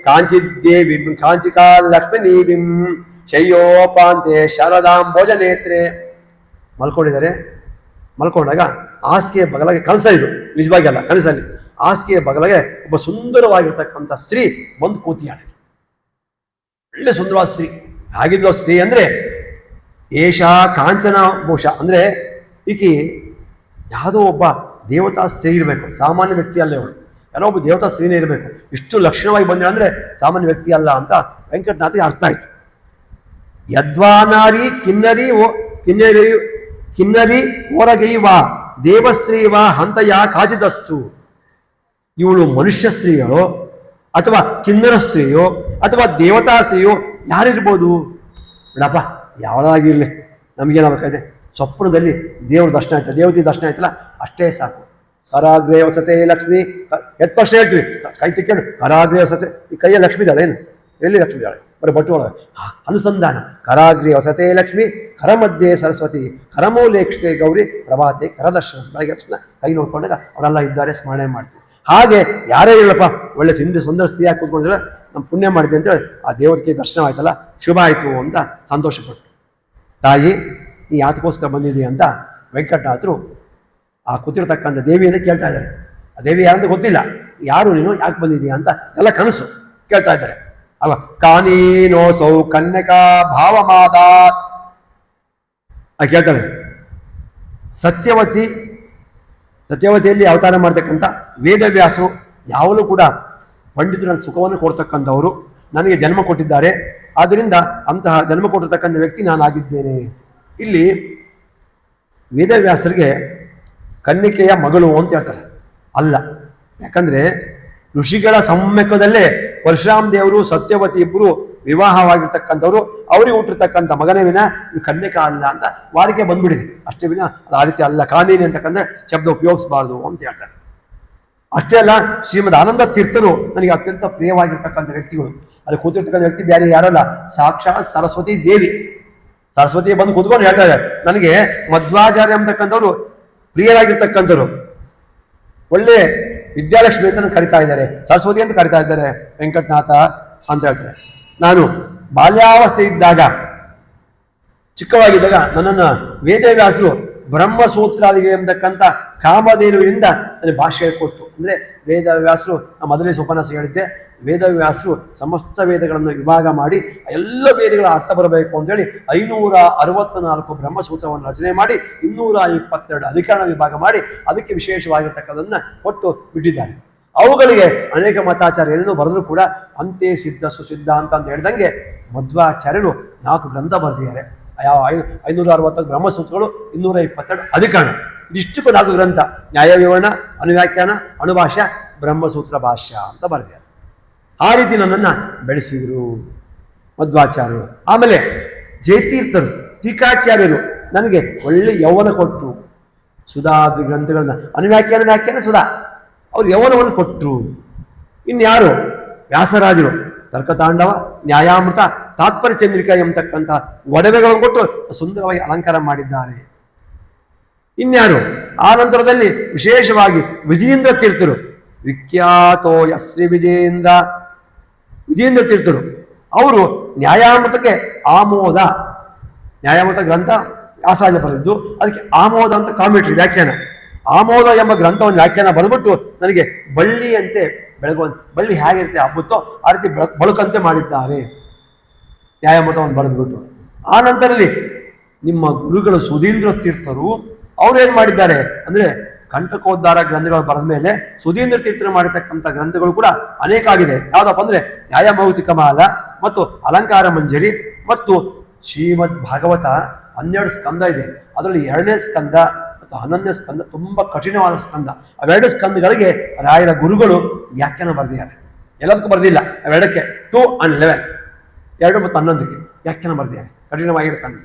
ಕಾಂಚಿದ್ದೇವಿ ಕಾಂಚಿಕಾ ಲಕ್ಷ್ಮೀವಿಂ ಶಯ್ಯೋಪಾಂತೆ ಶಾರದಾಂ ಭೋಜನೇತ್ರೆ. ಮಲ್ಕೊಂಡಿದ್ದಾರೆ. ಮಲ್ಕೊಂಡಾಗ ಹಾಸಿಗೆಯ ಬಗಲಾಗೆ ಕನಸ, ಇದು ನಿಜವಾಗಿ ಅಲ್ಲ, ಕನಸಲ್ಲಿ ಹಾಸಿಗೆಯ ಬಗಲಾಗೆ ಒಬ್ಬ ಸುಂದರವಾಗಿರ್ತಕ್ಕಂಥ ಸ್ತ್ರೀ ಬಂದು ಕೂತಿಯಾಳೆ. ಒಳ್ಳೆ ಸುಂದರವಾದ ಸ್ತ್ರೀ. ಆಗಿದ್ಲು ಸ್ತ್ರೀ ಅಂದ್ರೆ ಏಷಾ ಕಾಂಚನ ಭೂಷ ಅಂದ್ರೆ ಈಕಿ ಯಾವುದೋ ಒಬ್ಬ ದೇವತಾ ಸ್ತ್ರೀ ಇರಬೇಕು, ಸಾಮಾನ್ಯ ವ್ಯಕ್ತಿ ಅಲ್ಲ ಇವಳು. ಯಾರೋ ಒಬ್ಬ ದೇವತಾ ಸ್ತ್ರೀನೇ ಇರಬೇಕು. ಇಷ್ಟು ಲಕ್ಷಣವಾಗಿ ಬಂದಿಲ್ಲ ಅಂದ್ರೆ ಸಾಮಾನ್ಯ ವ್ಯಕ್ತಿ ಅಲ್ಲ ಅಂತ ವೆಂಕಟನಾಥಿಗೆ ಅರ್ಥ ಆಯ್ತು. ಯದ್ವಾನಾರಿ ಕಿನ್ನರಿ ಓರಗೈವ ದೇವಸ್ತ್ರೀವ ಹಂತಯ ಕಾಚಿದಸ್ತು. ಇವಳು ಮನುಷ್ಯ ಸ್ತ್ರೀಯೋ ಅಥವಾ ಕಿನ್ನರ ಸ್ತ್ರೀಯೋ ಅಥವಾ ದೇವತಾ ಸ್ತ್ರೀಯೋ ಯಾರಿರ್ಬೋದು? ಬಿಡಪ್ಪ, ಯಾವ್ದಾಗಿರ್ಲಿ, ನಮಗೇನಾಗಬೇಕಾಗಿದೆ? ಸ್ವಪ್ನದಲ್ಲಿ ದೇವ್ರ ದರ್ಶನ ಆಯ್ತು, ದೇವತೆ ದರ್ಶನ ಆಯ್ತಲ್ಲ, ಅಷ್ಟೇ ಸಾಕು. ಕರಾಗ್ರೇ ವಸತೆ ಲಕ್ಷ್ಮಿ. ಎತ್ತ ತಕ್ಷಣ ಹೇಳ್ತೀವಿ, ಕೈ ತಿಕ್ಕೊಂಡು ಕರಾಗ್ರೇ ವಸತೆ. ಈ ಕೈಯ ಲಕ್ಷ್ಮಿ ಇದ್ದಾಳೆ ಏನು? ಎಲ್ಲಿ ಲಕ್ಷ್ಮಿ ಇದ್ದಾಳೆ? ಬರೀ ಬಟ್ಟು ಒಳಗೆ ಅನುಸಂಧಾನ. ಕರಾಗ್ರೇ ವಸತೆ ಲಕ್ಷ್ಮಿ, ಕರ ಮಧ್ಯೆ ಸರಸ್ವತಿ, ಕರಮೂಲೇಕ್ಷತೆ ಗೌರಿ, ಪ್ರಭಾತೆ ಕರದರ್ಶನ. ಬೆಳಗ್ಗೆ ತಕ್ಷಣ ಕೈ ನೋಡ್ಕೊಂಡಾಗ ಅವರೆಲ್ಲ ಇದ್ದಾರೆ, ಸ್ಮರಣೆ ಮಾಡ್ತೀವಿ. ಹಾಗೆ ಯಾರೇ ಹೇಳಪ್ಪ, ಒಳ್ಳೆ ಸುಂದರ ಸ್ತ್ರೀಯಾಗಿ ಕೂತ್ಕೊಂಡಿದ್ರೆ ನಮ್ಮ ಪುಣ್ಯ ಮಾಡಿದೆ ಅಂತೇಳಿ ಆ ದೇವರಿಗೆ ದರ್ಶನ ಆಯ್ತಲ್ಲ, ಶುಭ ಆಯಿತು ಅಂತ ಸಂತೋಷಪಟ್ಟು, ತಾಯಿ ನೀ ಯಾತಕ್ಕೋಸ್ಕರ ಬಂದಿದ್ದೀಯ ಅಂತ ವೆಂಕಟನಾಥರು ಆ ಕೂತಿರ್ತಕ್ಕಂಥ ದೇವಿಯನ್ನು ಕೇಳ್ತಾ ಇದ್ದಾರೆ. ಆ ದೇವಿ ಯಾರಂತ ಗೊತ್ತಿಲ್ಲ. ಯಾರು ನೀನು, ಯಾಕೆ ಬಂದಿದ್ದೀಯ ಅಂತ ಎಲ್ಲ ಕನಸು ಕೇಳ್ತಾ ಇದ್ದಾರೆ. ಅವ ಕಾನೀನೋ ಸೌ ಕನ್ಯಕಾ ಭಾವಮಾದಾತ್ ಕೇಳ್ತಾಳೆ. ಸತ್ಯವತಿಯಲ್ಲಿ ಅವತಾರ ಮಾಡ್ತಕ್ಕಂಥ ವೇದವ್ಯಾಸರು ಯಾವಲೂ ಕೂಡ ಪಂಡಿತರು ನನ್ನ ಸುಖವನ್ನು ಕೊಡ್ತಕ್ಕಂಥವರು, ನನಗೆ ಜನ್ಮ ಕೊಟ್ಟಿದ್ದಾರೆ. ಆದ್ದರಿಂದ ಅಂತಹ ಜನ್ಮ ಕೊಟ್ಟಿರ್ತಕ್ಕಂಥ ವ್ಯಕ್ತಿ ನಾನಾಗಿದ್ದೇನೆ. ಇಲ್ಲಿ ವೇದವ್ಯಾಸರಿಗೆ ಕನ್ನಿಕೆಯ ಮಗಳು ಅಂತ ಹೇಳ್ತಾರೆ. ಅಲ್ಲ, ಯಾಕಂದ್ರೆ ಋಷಿಗಳ ಸಮ್ಮುಖದಲ್ಲೇ ಪರಶುರಾಮ ದೇವರು ಸತ್ಯವತಿ ಇಬ್ಬರು ವಿವಾಹವಾಗಿರ್ತಕ್ಕಂಥವ್ರು. ಅವರಿಗೆ ಹುಟ್ಟಿರ್ತಕ್ಕಂಥ ಮಗನೇ ವಿನ ಕನ್ಯಕ ಅಲ್ಲ ಅಂತ ವಾಡಿಕೆ ಬಂದ್ಬಿಡಿದೆ. ಅಷ್ಟೇ ವಿನ ಅದು ಆ ರೀತಿ ಅಲ್ಲ. ಕಾನೀನಿ ಅಂತಕ್ಕಂದ್ರೆ ಶಬ್ದ ಉಪಯೋಗಿಸಬಾರ್ದು ಅಂತ ಹೇಳ್ತಾರೆ. ಅಷ್ಟೇ ಅಲ್ಲ, ಶ್ರೀಮದ್ ಆನಂದ ತೀರ್ಥರು ನನಗೆ ಅತ್ಯಂತ ಪ್ರಿಯವಾಗಿರ್ತಕ್ಕಂಥ ವ್ಯಕ್ತಿಗಳು. ಅಲ್ಲಿ ಕೂತಿರ್ತಕ್ಕಂಥ ವ್ಯಕ್ತಿ ಬೇರೆ ಯಾರಲ್ಲ, ಸಾಕ್ಷಾತ್ ಸರಸ್ವತಿ ದೇವಿ. ಸರಸ್ವತಿ ಬಂದು ಕೂತ್ಕೊಂಡು ಹೇಳ್ತಾ ಇದ್ದಾರೆ, ನನಗೆ ಮಧ್ವಾಚಾರ್ಯ ಅಂತಕ್ಕಂಥವ್ರು ಪ್ರಿಯರಾಗಿರ್ತಕ್ಕಂಥವ್ರು. ಒಳ್ಳೆ ವಿದ್ಯಾಲಕ್ಷ್ಮಿ ಅಂತ ಕರಿತಾ ಇದ್ದಾರೆ, ಸರಸ್ವತಿ ಅಂತ ಕರಿತಾ ಇದ್ದಾರೆ, ವೆಂಕಟನಾಥ ಅಂತ ಹೇಳ್ತಾರೆ. ನಾನು ಬಾಲ್ಯಾವಸ್ಥೆ ಇದ್ದಾಗ, ಚಿಕ್ಕವಾಗಿದ್ದಾಗ ನನ್ನನ್ನು ವೇದವ್ಯಾಸರು ಬ್ರಹ್ಮಸೂತ್ರಾದಿಗೆ ಎಂಬತಕ್ಕಂಥ ಕಾಮಧೇನುವಿನಿಂದ ನನಗೆ ಭಾಷೆ ಹೇಳ್ಕೊಟ್ಟು. ಅಂದರೆ ವೇದವ್ಯಾಸರು, ಮೊದಲನೇ ಉಪನ್ಯಾಸ ಹೇಳಿದ್ದೆ, ವೇದವ್ಯಾಸರು ಸಮಸ್ತ ವೇದಗಳನ್ನು ವಿಭಾಗ ಮಾಡಿ ಎಲ್ಲ ವೇದಗಳ ಅರ್ಥ ಬರಬೇಕು ಅಂತೇಳಿ 564 ಬ್ರಹ್ಮಸೂತ್ರವನ್ನು ರಚನೆ ಮಾಡಿ 222 ಅಧಿಕರಣ ವಿಭಾಗ ಮಾಡಿ ಅದಕ್ಕೆ ವಿಶೇಷವಾಗಿರ್ತಕ್ಕಂಥದ್ದನ್ನು ಕೊಟ್ಟು ಬಿಟ್ಟಿದ್ದಾರೆ. ಅವುಗಳಿಗೆ ಅನೇಕ ಮತಾಚಾರ್ಯ ಏನೇನೋ ಬರೆದ್ರು ಕೂಡ ಅಂತೆ ಸಿದ್ಧ ಸುಸಿದ್ಧ ಅಂತ ಹೇಳಿದಂಗೆ ಮಧ್ವಾಚಾರ್ಯರು 4 ಗ್ರಂಥ ಬರೆದಿದ್ದಾರೆ. ಯಾವ 560 ಬ್ರಹ್ಮಸೂತ್ರಗಳು, 222 ಅಧಿಕರಣ. ಇದಿಷ್ಟಕ್ಕೂ 4 ಗ್ರಂಥ: ನ್ಯಾಯ ವಿವರಣ, ಅನುವ್ಯಾಖ್ಯಾನ, ಅಣುಭಾಷ್ಯ, ಬ್ರಹ್ಮಸೂತ್ರ ಭಾಷ್ಯ ಅಂತ ಬರೆದಿದ್ದಾರೆ. ಆ ರೀತಿ ನನ್ನನ್ನು ಬೆಳೆಸಿದರು ಮಧ್ವಾಚಾರ್ಯರು. ಆಮೇಲೆ ಜಯತೀರ್ಥರು, ಟೀಕಾಚಾರ್ಯರು ನನಗೆ ಒಳ್ಳೆ ಯೌವನ ಕೊಟ್ಟರು. ಸುಧಾದಿ ಗ್ರಂಥಗಳನ್ನ ಅನುವ್ಯಾಖ್ಯಾನ, ವ್ಯಾಖ್ಯಾನ, ಸುಧಾ, ಅವ್ರು ಯೌವನವನ್ನು ಕೊಟ್ಟರು. ಇನ್ಯಾರು? ವ್ಯಾಸರಾಜರು ತರ್ಕತಾಂಡವ, ನ್ಯಾಯಾಮೃತ, ತಾತ್ಪರ್ಯ ಚಂದ್ರಿಕಾ ಎಂಬತಕ್ಕಂಥ ಒಡವೆಗಳನ್ನು ಕೊಟ್ಟು ಸುಂದರವಾಗಿ ಅಲಂಕಾರ ಮಾಡಿದ್ದಾರೆ. ಇನ್ಯಾರು? ಆ ನಂತರದಲ್ಲಿ ವಿಶೇಷವಾಗಿ ವಿಜಯೇಂದ್ರ ತೀರ್ಥರು, ವಿಖ್ಯಾತೋ ಯಶ್ರೀ ವಿಜಯೇಂದ್ರ ತೀರ್ಥರು, ಅವರು ನ್ಯಾಯಾಮೃತಕ್ಕೆ ಆಮೋದ, ನ್ಯಾಯಾಮೃತ ಗ್ರಂಥ ವ್ಯಾಸರಾಜ ಬರೆದಿದ್ದು, ಅದಕ್ಕೆ ಆಮೋದ ಅಂತ ಕಾಮೆಂಟ್ರಿ, ವ್ಯಾಖ್ಯಾನ. ಆಮೋದ ಎಂಬ ಗ್ರಂಥವನ್ನು ವ್ಯಾಖ್ಯಾನ ಬರೆದ್ಬಿಟ್ಟು ನನಗೆ ಬಳ್ಳಿಯಂತೆ ಬೆಳಗುವಂತೆ, ಬಳ್ಳಿ ಹೇಗಿರುತ್ತೆ ಹಬ್ಬುತ್ತೋ ಆ ರೀತಿ ಬಳುಕಂತೆ ಮಾಡಿದ್ದಾರೆ ನ್ಯಾಯಾಮೃತವನ್ನು ಬರೆದ್ಬಿಟ್ಟು. ಆ ನಂತರದಲ್ಲಿ ನಿಮ್ಮ ಗುರುಗಳು ಸುಧೀಂದ್ರ ತೀರ್ಥರು ಅವ್ರೇನ್ ಮಾಡಿದ್ದಾರೆ ಅಂದ್ರೆ, ಕಂಟಕೋದ್ಧಾರ ಗ್ರಂಥಗಳು ಬರೆದ ಮೇಲೆ ಸುಧೀಂದ್ರ ತೀರ್ಥರು ಮಾಡಿರ್ತಕ್ಕಂಥ ಗ್ರಂಥಗಳು ಕೂಡ ಅನೇಕ ಆಗಿದೆ. ಯಾವುದಪ್ಪ ಅಂದ್ರೆ ನ್ಯಾಯಮೌತಿಕ ಮಾಲ ಮತ್ತು ಅಲಂಕಾರ ಮಂಜರಿ ಮತ್ತು ಶ್ರೀಮದ್ ಭಾಗವತ 12 ಸ್ಕಂದ ಇದೆ. ಅದರಲ್ಲಿ 2ನೇ ಸ್ಕಂದ ಮತ್ತು 11ನೇ ಸ್ಕಂದ ತುಂಬಾ ಕಠಿಣವಾದ ಸ್ಕಂದ. ಅವೆರಡು ಸ್ಕಂದಗಳಿಗೆ ರಾಯರ ಗುರುಗಳು ವ್ಯಾಖ್ಯಾನ ಬರೆದಿದ್ದಾರೆ. ಎಲ್ಲದಕ್ಕೂ ಬರೆದಿಲ್ಲ, ಅವೆರಡಕ್ಕೆ 2 and 11, 2 ಮತ್ತು 11ಕ್ಕೆ ವ್ಯಾಖ್ಯಾನ ಬರೆದಿದ್ದಾರೆ, ಕಠಿಣವಾಗಿರ್ತಕ್ಕಂಥ.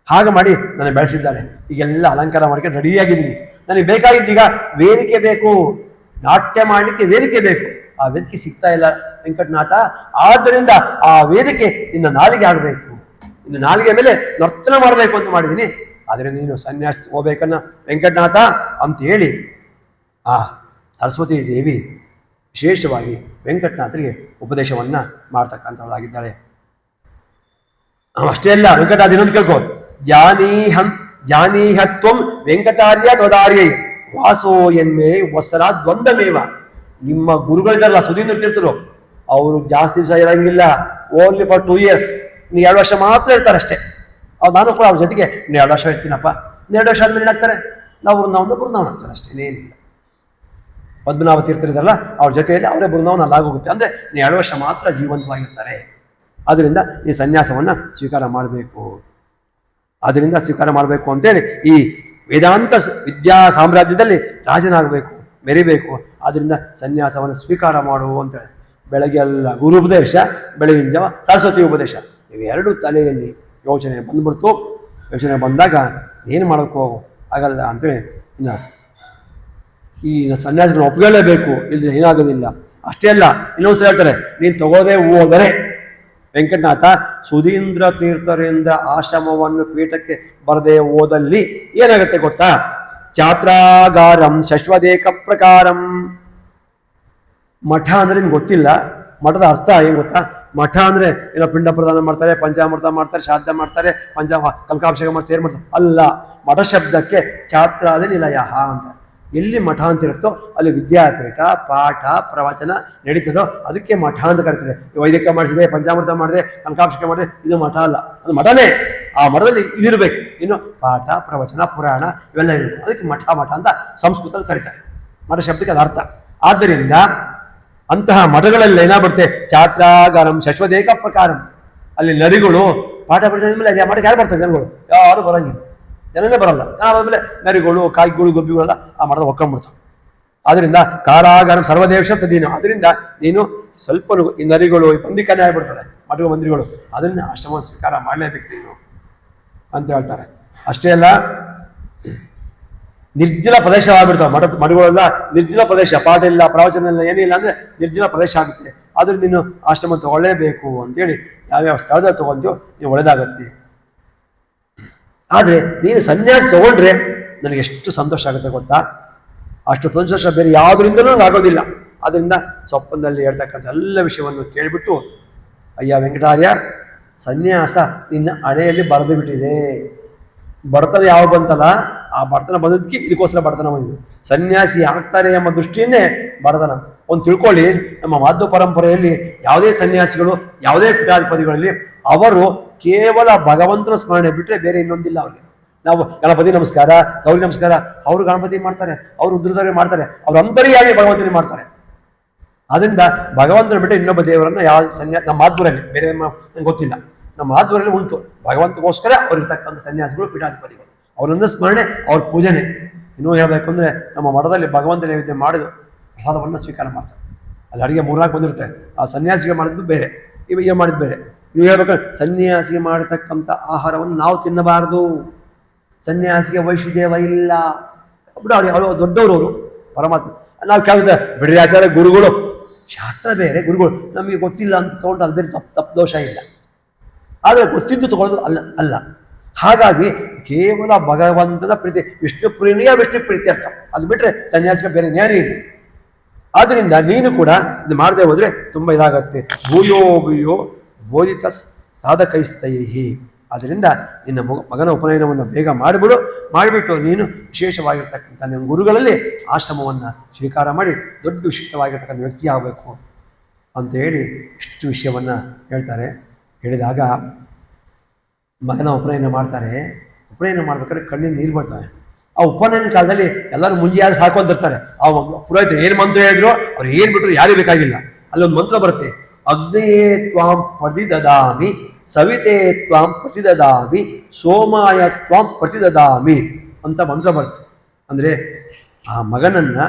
ಹಾಗೆ ಮಾಡಿ ನನಗೆ ಬೆಳೆಸಿದ್ದಾರೆ. ಈಗೆಲ್ಲ ಅಲಂಕಾರ ಮಾಡ್ಕೊಂಡು ರೆಡಿಯಾಗಿದ್ದೀನಿ. ನನಗೆ ಬೇಕಾಗಿದ್ದು ಈಗ ವೇದಿಕೆ ಬೇಕು, ನಾಟ್ಯ ಮಾಡಲಿಕ್ಕೆ ವೇದಿಕೆ ಬೇಕು. ಆ ವೇದಿಕೆ ಸಿಗ್ತಾ ಇಲ್ಲ ವೆಂಕಟನಾಥ. ಆದ್ದರಿಂದ ಆ ವೇದಿಕೆ ಇನ್ನು ನಾಲಿಗೆ ಆಗಬೇಕು, ಇನ್ನು ನಾಲಿಗೆ ಮೇಲೆ ನರ್ತನ ಮಾಡಬೇಕು ಅಂತ ಮಾಡಿದ್ದೀನಿ. ಆದರೆ ನೀನು ಸನ್ಯಾಸ ಹೋಗ್ಬೇಕನ್ನ ವೆಂಕಟನಾಥ ಅಂತ ಹೇಳಿ ಆ ಸರಸ್ವತಿ ದೇವಿ ವಿಶೇಷವಾಗಿ ವೆಂಕಟನಾಥರಿಗೆ ಉಪದೇಶವನ್ನ ಮಾಡ್ತಕ್ಕಂಥವಳಾಗಿದ್ದಾಳೆ. ಅಷ್ಟೇ ಅಲ್ಲ, ವೆಂಕಟನಾಥ ಇನ್ನೊಂದು ಕೇಳ್ಕೋ, ಜಾನೀಹತ್ವಂ ವೆಂಕಟಾರ್ಯ ತ್ವದಾರ್ಯ ವಾಸೋ ಎನ್ಮೆ ವಸರ ದ್ವಂದ್ವಮೇವ. ನಿಮ್ಮ ಗುರುಗಳಿದಾರಲ್ಲ ಸುಧೀಂದ್ರ ತೀರ್ಥರು, ಅವರು ಜಾಸ್ತಿ ದಿವಸ ಇರಂಗಿಲ್ಲ, ಓನ್ಲಿ ಫಾರ್ 2 years. ನೀವು 2 ವರ್ಷ ಮಾತ್ರ ಇರ್ತಾರೆ ಅಷ್ಟೇ. ನಾನು ಕೂಡ ಅವ್ರ ಜೊತೆಗೆ 2 ವರ್ಷ ಇರ್ತೀನಪ್ಪ, 2 ವರ್ಷ ಆದ್ಮೇಲೆ ಏನಾಗ್ತಾರೆ, ನಾವು ಬೃಂದಾವನ ಆಗ್ತಾರೆ ಅಷ್ಟೇ, ಏನಿಲ್ಲ. ಪದ್ಮನಾಭ ತೀರ್ಥರಿದಾರಲ್ಲ ಅವ್ರ ಜೊತೆಯಲ್ಲಿ ಅವರೇ ಬೃಂದಾವನ ಅಲ್ಲಾಗೋಗುತ್ತೆ. ಅಂದ್ರೆ 2 ವರ್ಷ ಮಾತ್ರ ಜೀವಂತವಾಗಿರ್ತಾರೆ. ಆದ್ದರಿಂದ ಈ ಸನ್ಯಾಸವನ್ನ ಸ್ವೀಕಾರ ಮಾಡಬೇಕು. ಅದರಿಂದ ಸ್ವೀಕಾರ ಮಾಡಬೇಕು ಅಂತೇಳಿ ಈ ವೇದಾಂತ ವಿದ್ಯಾ ಸಾಮ್ರಾಜ್ಯದಲ್ಲಿ ರಾಜನಾಗಬೇಕು, ಮೆರಿಬೇಕು. ಆದ್ದರಿಂದ ಸನ್ಯಾಸವನ್ನು ಸ್ವೀಕಾರ ಮಾಡು ಅಂತೇಳಿ ಬೆಳಗ್ಗೆ ಎಲ್ಲ ಗುರು ಉಪದೇಶ, ಬೆಳಗಿನ ಜಾವ ಸರಸ್ವತಿ ಉಪದೇಶ, ಇವೆರಡು ತಲೆಯಲ್ಲಿ ಯೋಚನೆ ಬಂದ್ಬಿಡ್ತು. ಯೋಚನೆ ಬಂದಾಗ ಏನು ಮಾಡೋಕ್ಕೂ ಆಗಲ್ಲ ಅಂತೇಳಿ ಇನ್ನು ಈ ಸನ್ಯಾಸಿಗಳನ್ನ ಒಪ್ಕೊಳ್ಳೇಬೇಕು, ಇಲ್ಲಿ ಏನಾಗೋದಿಲ್ಲ. ಅಷ್ಟೇ ಅಲ್ಲ, ಇನ್ನೊಂದ್ಸಲ ಹೇಳ್ತಾರೆ, ನೀನು ತಗೋದೇ ಹೋದರೆ ವೆಂಕಟನಾಥ ಸುಧೀಂದ್ರ ತೀರ್ಥರಿಂದ ಆಶ್ರಮವನ್ನು ಪೀಠಕ್ಕೆ ಬರದೆ ಹೋದಲ್ಲಿ ಏನಾಗುತ್ತೆ ಗೊತ್ತಾ? ಛಾತ್ರಾಗಾರಂ ಶಶ್ವದೇಕ ಪ್ರಕಾರಂ. ಮಠ ಅಂದ್ರೆ ನಿಮ್ಗೆ ಗೊತ್ತಿಲ್ಲ, ಮಠದ ಅರ್ಥ ಏನ್ ಗೊತ್ತಾ? ಮಠ ಅಂದ್ರೆ ಏನೋ ಪಿಂಡ ಪ್ರದಾನ ಮಾಡ್ತಾರೆ, ಪಂಚಾಮೃತ ಮಾಡ್ತಾರೆ, ಶ್ರಾದ್ದ ಮಾಡ್ತಾರೆ, ಕನಕಾಭಿಷೇಕ ಮಾಡ್ತಾರೆ, ತೇರು ಮಾಡ್ತಾರೆ. ಅಲ್ಲ, ಮಠ ಶಬ್ದಕ್ಕೆ ಛಾತ್ರಾದ ನಿಲಯ ಅಂತ. ಎಲ್ಲಿ ಮಠ ಅಂತ ಇರುತ್ತೋ ಅಲ್ಲಿ ವಿದ್ಯಾಪೀಠ, ಪಾಠ, ಪ್ರವಚನ ನಡೀತದೋ ಅದಕ್ಕೆ ಮಠ ಅಂತ ಕರೀತಾರೆ. ವೈದಿಕ ಮಾಡಿಸಿದೆ, ಪಂಚಾಮೃತ ಮಾಡಿದೆ, ಕನಕಾಭಿಷೇಕ ಮಾಡಿದೆ, ಇದು ಮಠ ಅಲ್ಲ, ಅದು ಮಠನೇ. ಆ ಮಠದಲ್ಲಿ ಇದಿರ್ಬೇಕು, ಇನ್ನು ಪಾಠ, ಪ್ರವಚನ, ಪುರಾಣ ಇವೆಲ್ಲ ಇರಬೇಕು. ಅದಕ್ಕೆ ಮಠ ಅಂತ ಸಂಸ್ಕೃತದಲ್ಲಿ ಕರೀತಾರೆ. ಮಠ ಶಬ್ದಕ್ಕೆ ಅದು ಅರ್ಥ. ಆದ್ದರಿಂದ ಅಂತಹ ಮಠಗಳಲ್ಲಿ ಏನಾಗ್ಬಿಡುತ್ತೆ, ಛಾತ್ರಾಗಾರಂ ಶಶ್ವದೇಕ ಪ್ರಕಾರಂ. ಅಲ್ಲಿ ನರಿಗಳು ಪಾಠ ಪ್ರವಚನ ಮೇಲೆ ಮಠಕ್ಕೆ ಯಾರು ಬರ್ತಾರೆ? ಜನಗಳು ಯಾರು ಬರಂಗಿಲ್ಲ, ಜನನೇ ಬರಲ್ಲ. ಆಮೇಲೆ ನರಿಗಳು, ಕಾಯಿಗಳು, ಗೊಬ್ಬಿಗಳೆಲ್ಲ ಆ ಮಠದ ಒಕ್ಕೊಂಡ್ಬಿಡ್ತಾವೆ. ಆದ್ರಿಂದ ಕಾರಾಗಾರಂ ಸರ್ವದೇಶ ತದೀನು. ಅದರಿಂದ ನೀನು ಸ್ವಲ್ಪ ಈ ನರಿಗಳು ಬಂದಿಕನೇ ಆಗ್ಬಿಡ್ತಾರೆ, ಮಠದ ಮಂದಿರಗಳು. ಅದನ್ನ ಆಶ್ರಮ ಸ್ವೀಕಾರ ಮಾಡಲೇಬೇಕು ನೀನು ಅಂತ ಹೇಳ್ತಾರೆ. ಅಷ್ಟೇ ಅಲ್ಲ, ನಿರ್ಜಲ ಪ್ರದೇಶ ಆಗ್ಬಿಡ್ತಾವೆ ಮಠಗಳೆಲ್ಲ. ನಿರ್ಜಲ ಪ್ರದೇಶ, ಪಾಠ ಇಲ್ಲ, ಪ್ರವಚನ ಇಲ್ಲ, ಏನಿಲ್ಲ ಅಂದ್ರೆ ನಿರ್ಜಲ ಪ್ರದೇಶ ಆಗುತ್ತೆ. ಆದ್ರೆ ನೀನು ಆಶ್ರಮ ತಗೊಳ್ಳೇಬೇಕು ಅಂತೇಳಿ ಯಾವ್ಯಾವ ಸ್ಥಳದಲ್ಲಿ ತಗೊಂತೀವೋ ನೀವು ಒಳ್ಳೆದಾಗತ್ತೆ. ಆದ್ರೆ ನೀನು ಸನ್ಯಾಸ ತಗೊಂಡ್ರೆ ನನಗೆ ಎಷ್ಟು ಸಂತೋಷ ಆಗುತ್ತೆ ಗೊತ್ತಾ? ಅಷ್ಟು ಸಂತೋಷ ಬೇರೆ ಯಾವುದರಿಂದಲೂ ಆಗೋದಿಲ್ಲ. ಅದರಿಂದ ಸೊಪ್ಪಂದಲ್ಲಿ ಹೇಳ್ತಕ್ಕಂಥ ಎಲ್ಲ ವಿಷಯವನ್ನು ಕೇಳಿಬಿಟ್ಟು, ಅಯ್ಯ ವೆಂಕಟಾರ್ಯ, ಸನ್ಯಾಸ ನಿನ್ನ ಹಣೆಯಲ್ಲಿ ಬರೆದು ಬಿಟ್ಟಿದೆ. ಬಡತನ ಯಾವ ಬಂತಲ್ಲ, ಆ ಬಡತನ ಬಂದದಕ್ಕೆ ಇದಕ್ಕೋಸ್ಕರ ಬಡತನ ಬಂದಿದೆ. ಸನ್ಯಾಸಿ ಆಗ್ತಾರೆ ಎಂಬ ದೃಷ್ಟಿಯನ್ನೇ ಬಡತನ. ಒಂದು ತಿಳ್ಕೊಳ್ಳಿ, ನಮ್ಮ ಮಾಧ್ವ ಪರಂಪರೆಯಲ್ಲಿ ಯಾವುದೇ ಸನ್ಯಾಸಿಗಳು, ಯಾವುದೇ ಪೀಠಾಧಿಪತಿಗಳಲ್ಲಿ ಅವರು ಕೇವಲ ಭಗವಂತನ ಸ್ಮರಣೆ ಬಿಟ್ಟರೆ ಬೇರೆ ಇನ್ನೊಂದಿಲ್ಲ ಅವ್ರಿಗೆ. ನಾವು ಗಣಪತಿ ನಮಸ್ಕಾರ, ಗೌರಿ ನಮಸ್ಕಾರ, ಅವರು ಗಣಪತಿ ಮಾಡ್ತಾರೆ, ಅವರು ರುದ್ರದೇವರೇ ಮಾಡ್ತಾರೆ, ಅವ್ರು ಅಂತರ್ಯಾಗಿ ಭಗವಂತನೇ ಮಾಡ್ತಾರೆ. ಅದರಿಂದ ಭಗವಂತನ ಬಿಟ್ಟರೆ ಇನ್ನೊಬ್ಬ ದೇವರನ್ನ ಯಾವ ನಮ್ಮ ಮಾಧ್ವರಲ್ಲಿ ಬೇರೆ ನಂಗೆ ಗೊತ್ತಿಲ್ಲ. ನಮ್ಮ ಆಧ್ವರ್ಯದಲ್ಲಿ ಉಂಟು. ಭಗವಂತಗೋಸ್ಕರ ಅವರಿರ್ತಕ್ಕಂಥ ಸನ್ಯಾಸಿಗಳು ಪೀಠಾಧಿಪತಿಗಳು, ಅವರೊಂದು ಸ್ಮರಣೆ, ಅವ್ರ ಪೂಜನೆ. ಇನ್ನೂ ಹೇಳಬೇಕು ಅಂದರೆ ನಮ್ಮ ಮಠದಲ್ಲಿ ಭಗವಂತ ನೈವೇದ್ಯ ಮಾಡಿದು ಪ್ರಸಾದವನ್ನು ಸ್ವೀಕಾರ ಮಾಡ್ತಾರೆ. ಅಲ್ಲಿ ಅಡುಗೆ ಮೂರ್ನಾಲ್ಕು ಬಂದಿರುತ್ತೆ. ಆ ಸನ್ಯಾಸಿಗೆ ಮಾಡಿದ್ದು ಬೇರೆ, ಇವಾಗ ಮಾಡಿದ್ದು ಬೇರೆ. ನೀವು ಹೇಳ್ಬೇಕಾದ್ರೆ ಸನ್ಯಾಸಿಗೆ ಮಾಡತಕ್ಕಂಥ ಆಹಾರವನ್ನು ನಾವು ತಿನ್ನಬಾರದು. ಸನ್ಯಾಸಿಗೆ ವೈಷ್ಣದೇವ ಇಲ್ಲ ಬಿಡು, ಅವರು ದೊಡ್ಡವರು, ಅವರು ಪರಮಾತ್ಮ. ನಾವು ಕೇಳಿದ ಬಿಡ್ರಿ ಆಚಾರ ಗುರುಗಳು, ಶಾಸ್ತ್ರ ಬೇರೆ, ಗುರುಗಳು ನಮಗೆ ಗೊತ್ತಿಲ್ಲ ಅಂತ ತೊಗೊಂಡು ಅದು ಬೇರೆ ತಪ್ಪು ದೋಷ ಇಲ್ಲ. ಆದರೆ ಗೊತ್ತಿದ್ದು ತಗೊಳ್ಳೋದು ಅಲ್ಲ. ಹಾಗಾಗಿ ಕೇವಲ ಭಗವಂತನ ಪ್ರೀತಿ, ವಿಷ್ಣು ಪ್ರೀತಿಯ ವಿಷ್ಣು ಪ್ರೀತಿ ಅರ್ಥ. ಅದು ಬಿಟ್ಟರೆ ಸನ್ಯಾಸಿಗೆ ಬೇರೆ ನ್ಯಾಯ ಇಲ್ಲ. ಆದ್ದರಿಂದ ನೀನು ಕೂಡ ಇದು ಮಾಡದೆ ಹೋದರೆ ತುಂಬ ಇದಾಗತ್ತೆ. ಭೂಯೋ ಬೋಧಿತ ಸಾಧಕೈಸ್ತೈಹಿ. ಆದ್ದರಿಂದ ನಿನ್ನ ಮಗನ ಉಪನಯನವನ್ನು ಬೇಗ ಮಾಡಿಬಿಟ್ಟು ನೀನು ವಿಶೇಷವಾಗಿರ್ತಕ್ಕಂಥ ನಿಮ್ಮ ಗುರುಗಳಲ್ಲಿ ಆಶ್ರಮವನ್ನು ಸ್ವೀಕಾರ ಮಾಡಿ ದೊಡ್ಡ ವಿಶಿಷ್ಟವಾಗಿರ್ತಕ್ಕಂಥ ವ್ಯಕ್ತಿ ಆಗಬೇಕು ಅಂತ ಹೇಳಿ ಇಷ್ಟು ವಿಷಯವನ್ನು ಹೇಳ್ತಾರೆ. ಹೇಳಿದಾಗ ಮಗನ ಉಪನಯನ ಮಾಡ್ತಾರೆ. ಉಪನಯನ ಮಾಡ್ಬೇಕಾದ್ರೆ ಕಣ್ಣಿನ ನೀರು ಬರ್ತಾರೆ. ಆ ಉಪನಯನ ಕಾಲದಲ್ಲಿ ಎಲ್ಲರೂ ಮುಂಜಾನೆ ಸಾಕೊಂತಿರ್ತಾರೆ. ಆ ಪುರೋಹಿತ ಏನು ಮಂತ್ರ ಹೇಳಿದ್ರು ಅವ್ರು ಏನು ಬಿಟ್ಟರು ಯಾರಿಗೂ ಬೇಕಾಗಿಲ್ಲ. ಅಲ್ಲೊಂದು ಮಂತ್ರ ಬರುತ್ತೆ, ಅಗ್ನೇಯೇ ತ್ವಾಂ ಪ್ರತಿದದಾಮಿ, ಸವಿತೆ ತ್ವಾಂ ಪ್ರತಿದದಾಮಿ, ಸೋಮಾಯ ತ್ವಾಂ ಪ್ರತಿದದಾಮಿ ಅಂತ ಮಂತ್ರ ಬರುತ್ತೆ. ಅಂದರೆ ಆ ಮಗನನ್ನು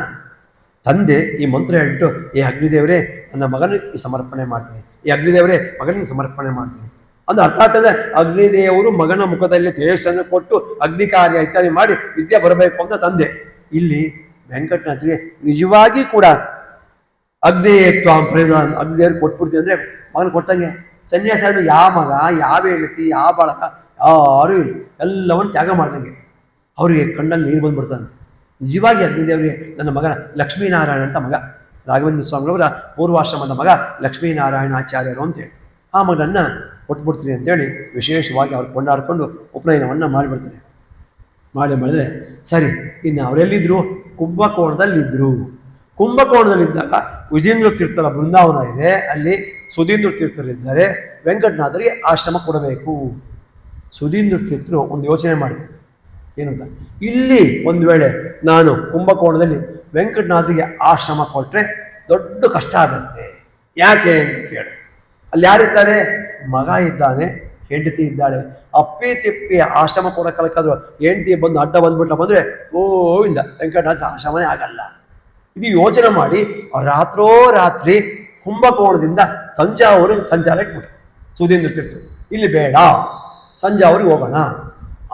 ತಂದೆ ಈ ಮಂತ್ರ ಹೇಳ್ಬಿಟ್ಟು, ಈ ಅಗ್ನಿದೇವರೇ ನನ್ನ ಮಗನಿಗೆ ಸಮರ್ಪಣೆ ಮಾಡ್ತೀನಿ, ಈ ಅಗ್ನಿದೇವರೇ ಮಗನಿಗೆ ಸಮರ್ಪಣೆ ಮಾಡ್ತೀನಿ ಅಂದ್ರೆ ಅರ್ಥ ಆಗ್ತದೆ. ಅಗ್ನಿದೇವರು ಮಗನ ಮುಖದಲ್ಲಿ ತೇಜಸ್ಸನ್ನು ಕೊಟ್ಟು ಅಗ್ನಿ ಕಾರ್ಯ ಇತ್ಯಾದಿ ಮಾಡಿ ವಿದ್ಯೆ ಬರಬೇಕು ಅಂತ ತಂದೆ. ಇಲ್ಲಿ ವೆಂಕಟನಾಥಿಗೆ ನಿಜವಾಗಿ ಕೂಡ ಅಗ್ನೇಯತ್ವ ಅಗ್ನಿದೇವ್ರಿಗೆ ಕೊಟ್ಬಿಡ್ತೀವಿ ಅಂದರೆ ಮಗನ ಕೊಟ್ಟಂಗೆ. ಸನ್ಯಾಸ ಆದ್ಮೇಲೆ ಯಾವ ಮಗ, ಯಾವ ಹೆಂಡತಿ, ಯಾವ ಬಾಳಕ ಯಾರೂ ಇಲ್ಲ, ಎಲ್ಲವನ್ನು ತ್ಯಾಗ ಮಾಡ್ದಂಗೆ. ಅವರಿಗೆ ಕಣ್ಣಲ್ಲಿ ನೀರು ಬಂದ್ಬಿಡ್ತಾನೆ. ನಿಜವಾಗಿ ಅಗ್ನಿದೇವರಿಗೆ ನನ್ನ ಮಗ ಲಕ್ಷ್ಮೀನಾರಾಯಣ ಅಂತ ಮಗ, ರಾಘವೇಂದ್ರ ಸ್ವಾಮಿಯವರ ಪೂರ್ವಾಶ್ರಮದ ಮಗ ಲಕ್ಷ್ಮೀನಾರಾಯಣಾಚಾರ್ಯರು ಅಂತೇಳಿ ಆ ಮಗನನ್ನು ಕೊಟ್ಬಿಡ್ತೀನಿ ಅಂತೇಳಿ ವಿಶೇಷವಾಗಿ ಅವ್ರು ಕೊಂಡಾಡಿಕೊಂಡು ಉಪನಯನವನ್ನು ಮಾಡಿಬಿಡ್ತಾರೆ. ಮಾಡಿದ್ರೆ ಸರಿ. ಇನ್ನು ಅವರೆಲ್ಲಿದ್ದರು? ಕುಂಭಕೋಣದಲ್ಲಿದ್ದರು. ಕುಂಭಕೋಣದಲ್ಲಿದ್ದಾಗ ವಿಜೇಂದ್ರ ತೀರ್ಥರ ಬೃಂದಾವನ ಇದೆ, ಅಲ್ಲಿ ಸುಧೀಂದ್ರ ತೀರ್ಥರಿದ್ದಾರೆ. ವೆಂಕಟನಾಥರಿಗೆ ಆಶ್ರಮ ಕೊಡಬೇಕು. ಸುಧೀಂದ್ರ ತೀರ್ಥರು ಒಂದು ಯೋಚನೆ ಮಾಡಿದರು, ಏನಂತ, ಇಲ್ಲಿ ಒಂದು ವೇಳೆ ನಾನು ಕುಂಭಕೋಣದಲ್ಲಿ ವೆಂಕಟನಾಥರಿಗೆ ಆಶ್ರಮ ಕೊಟ್ಟರೆ ದೊಡ್ಡ ಕಷ್ಟ ಆಗುತ್ತೆ. ಯಾಕೆ ಅಂತ ಕೇಳಿ, ಅಲ್ಲಿ ಯಾರಿದ್ದಾರೆ? ಮಗ ಇದ್ದಾನೆ, ಹೆಂಡತಿ ಇದ್ದಾಳೆ. ಅಪ್ಪಿ ತಿಪ್ಪಿ ಆಶ್ರಮ ಕೊಡೋಕ್ಕಲ್ಕಾದ್ರು ಹೆಂಡತಿ ಬಂದು ಅಡ್ಡ ಬಂದರೆ ಇಲ್ಲ, ವೆಂಕಟನಾಥ ಆಶ್ರಮನೇ ಆಗಲ್ಲ. ಇದು ಯೋಚನೆ ಮಾಡಿ ರಾತ್ರಿ ಕುಂಭಕೋಣದಿಂದ ತಂಜಾವೂರು ಸಂಚಾರ ಇಟ್ಬಿಟ್ಟು ಸುಧೀಂದ್ರ ತೀರ್ಥರು ಇಲ್ಲಿ ಬೇಡ, ತಂಜಾವೂರಿಗೆ ಹೋಗೋಣ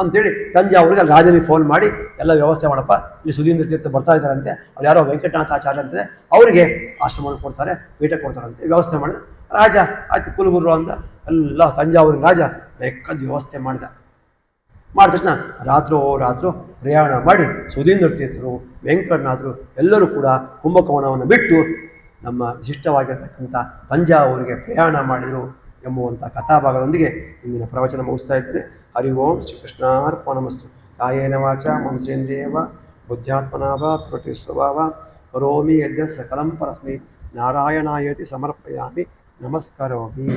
ಅಂತೇಳಿ ತಂಜಾವೂರಿಗೆ ರಾಜನಿಗೆ ಫೋನ್ ಮಾಡಿ ಎಲ್ಲ ವ್ಯವಸ್ಥೆ ಮಾಡಪ್ಪ, ಇಲ್ಲಿ ಸುಧೀಂದ್ರ ತೀರ್ಥ ಬರ್ತಾ ಇದ್ದಾರಂತೆ, ಅವ್ರು ಯಾರೋ ವೆಂಕಟನಾಥಾಚಾರ್ಯ ಅಂತಿದೆ, ಅವರಿಗೆ ಆಶ್ರಮವನ್ನು ಕೊಡ್ತಾರೆ, ಪೀಠ ಕೊಡ್ತಾರಂತೆ. ವ್ಯವಸ್ಥೆ ಮಾಡಿದ ರಾಜ ಆಯ್ತು ಕುಲಗುರು ಅಂತ ಎಲ್ಲ ತಂಜಾವೂರಿಗೆ ರಾಜ ಬೇಕಾದ ವ್ಯವಸ್ಥೆ ಮಾಡಿದ ತಕ್ಷಣ ರಾತ್ರೋ ಪ್ರಯಾಣ ಮಾಡಿ ಸುಧೀಂದ್ರ ತೀರ್ಥರು, ವೆಂಕಟನಾಥರು ಎಲ್ಲರೂ ಕೂಡ ಕುಂಭಕೋಣವನ್ನು ಬಿಟ್ಟು ನಮ್ಮ ವಿಶಿಷ್ಟವಾಗಿರತಕ್ಕಂಥ ತಂಜಾವೂರಿಗೆ ಪ್ರಯಾಣ ಮಾಡಿದರು ಎಂಬುವಂಥ ಕಥಾಭಾಗದೊಂದಿಗೆ ಇಂದಿನ ಪ್ರವಚನ ಮುಗಿಸ್ತಾ ಇದ್ದೇನೆ. ಹರಿ ಓಂ ಶ್ರೀಕೃಷ್ಣಾರ್ಪಣಮಸ್ತು. ಕಾಯೇನ ವಾಚ ಮನಸೇಂದ್ರಿಯವ ಬುದ್ಧ್ಯಾತ್ಮನಾಭ ಪ್ರಕೃತಿ ಸ್ವಭಾವ ಕರೋಮಿ ಯದ್ಯ ಸಕಲಂ ಪರಸ್ಮೈ ನಾರಾಯಣಾಯತಿ ಸಮರ್ಪಯಾಮಿ. ನಮಸ್ಕರೋಮಿ.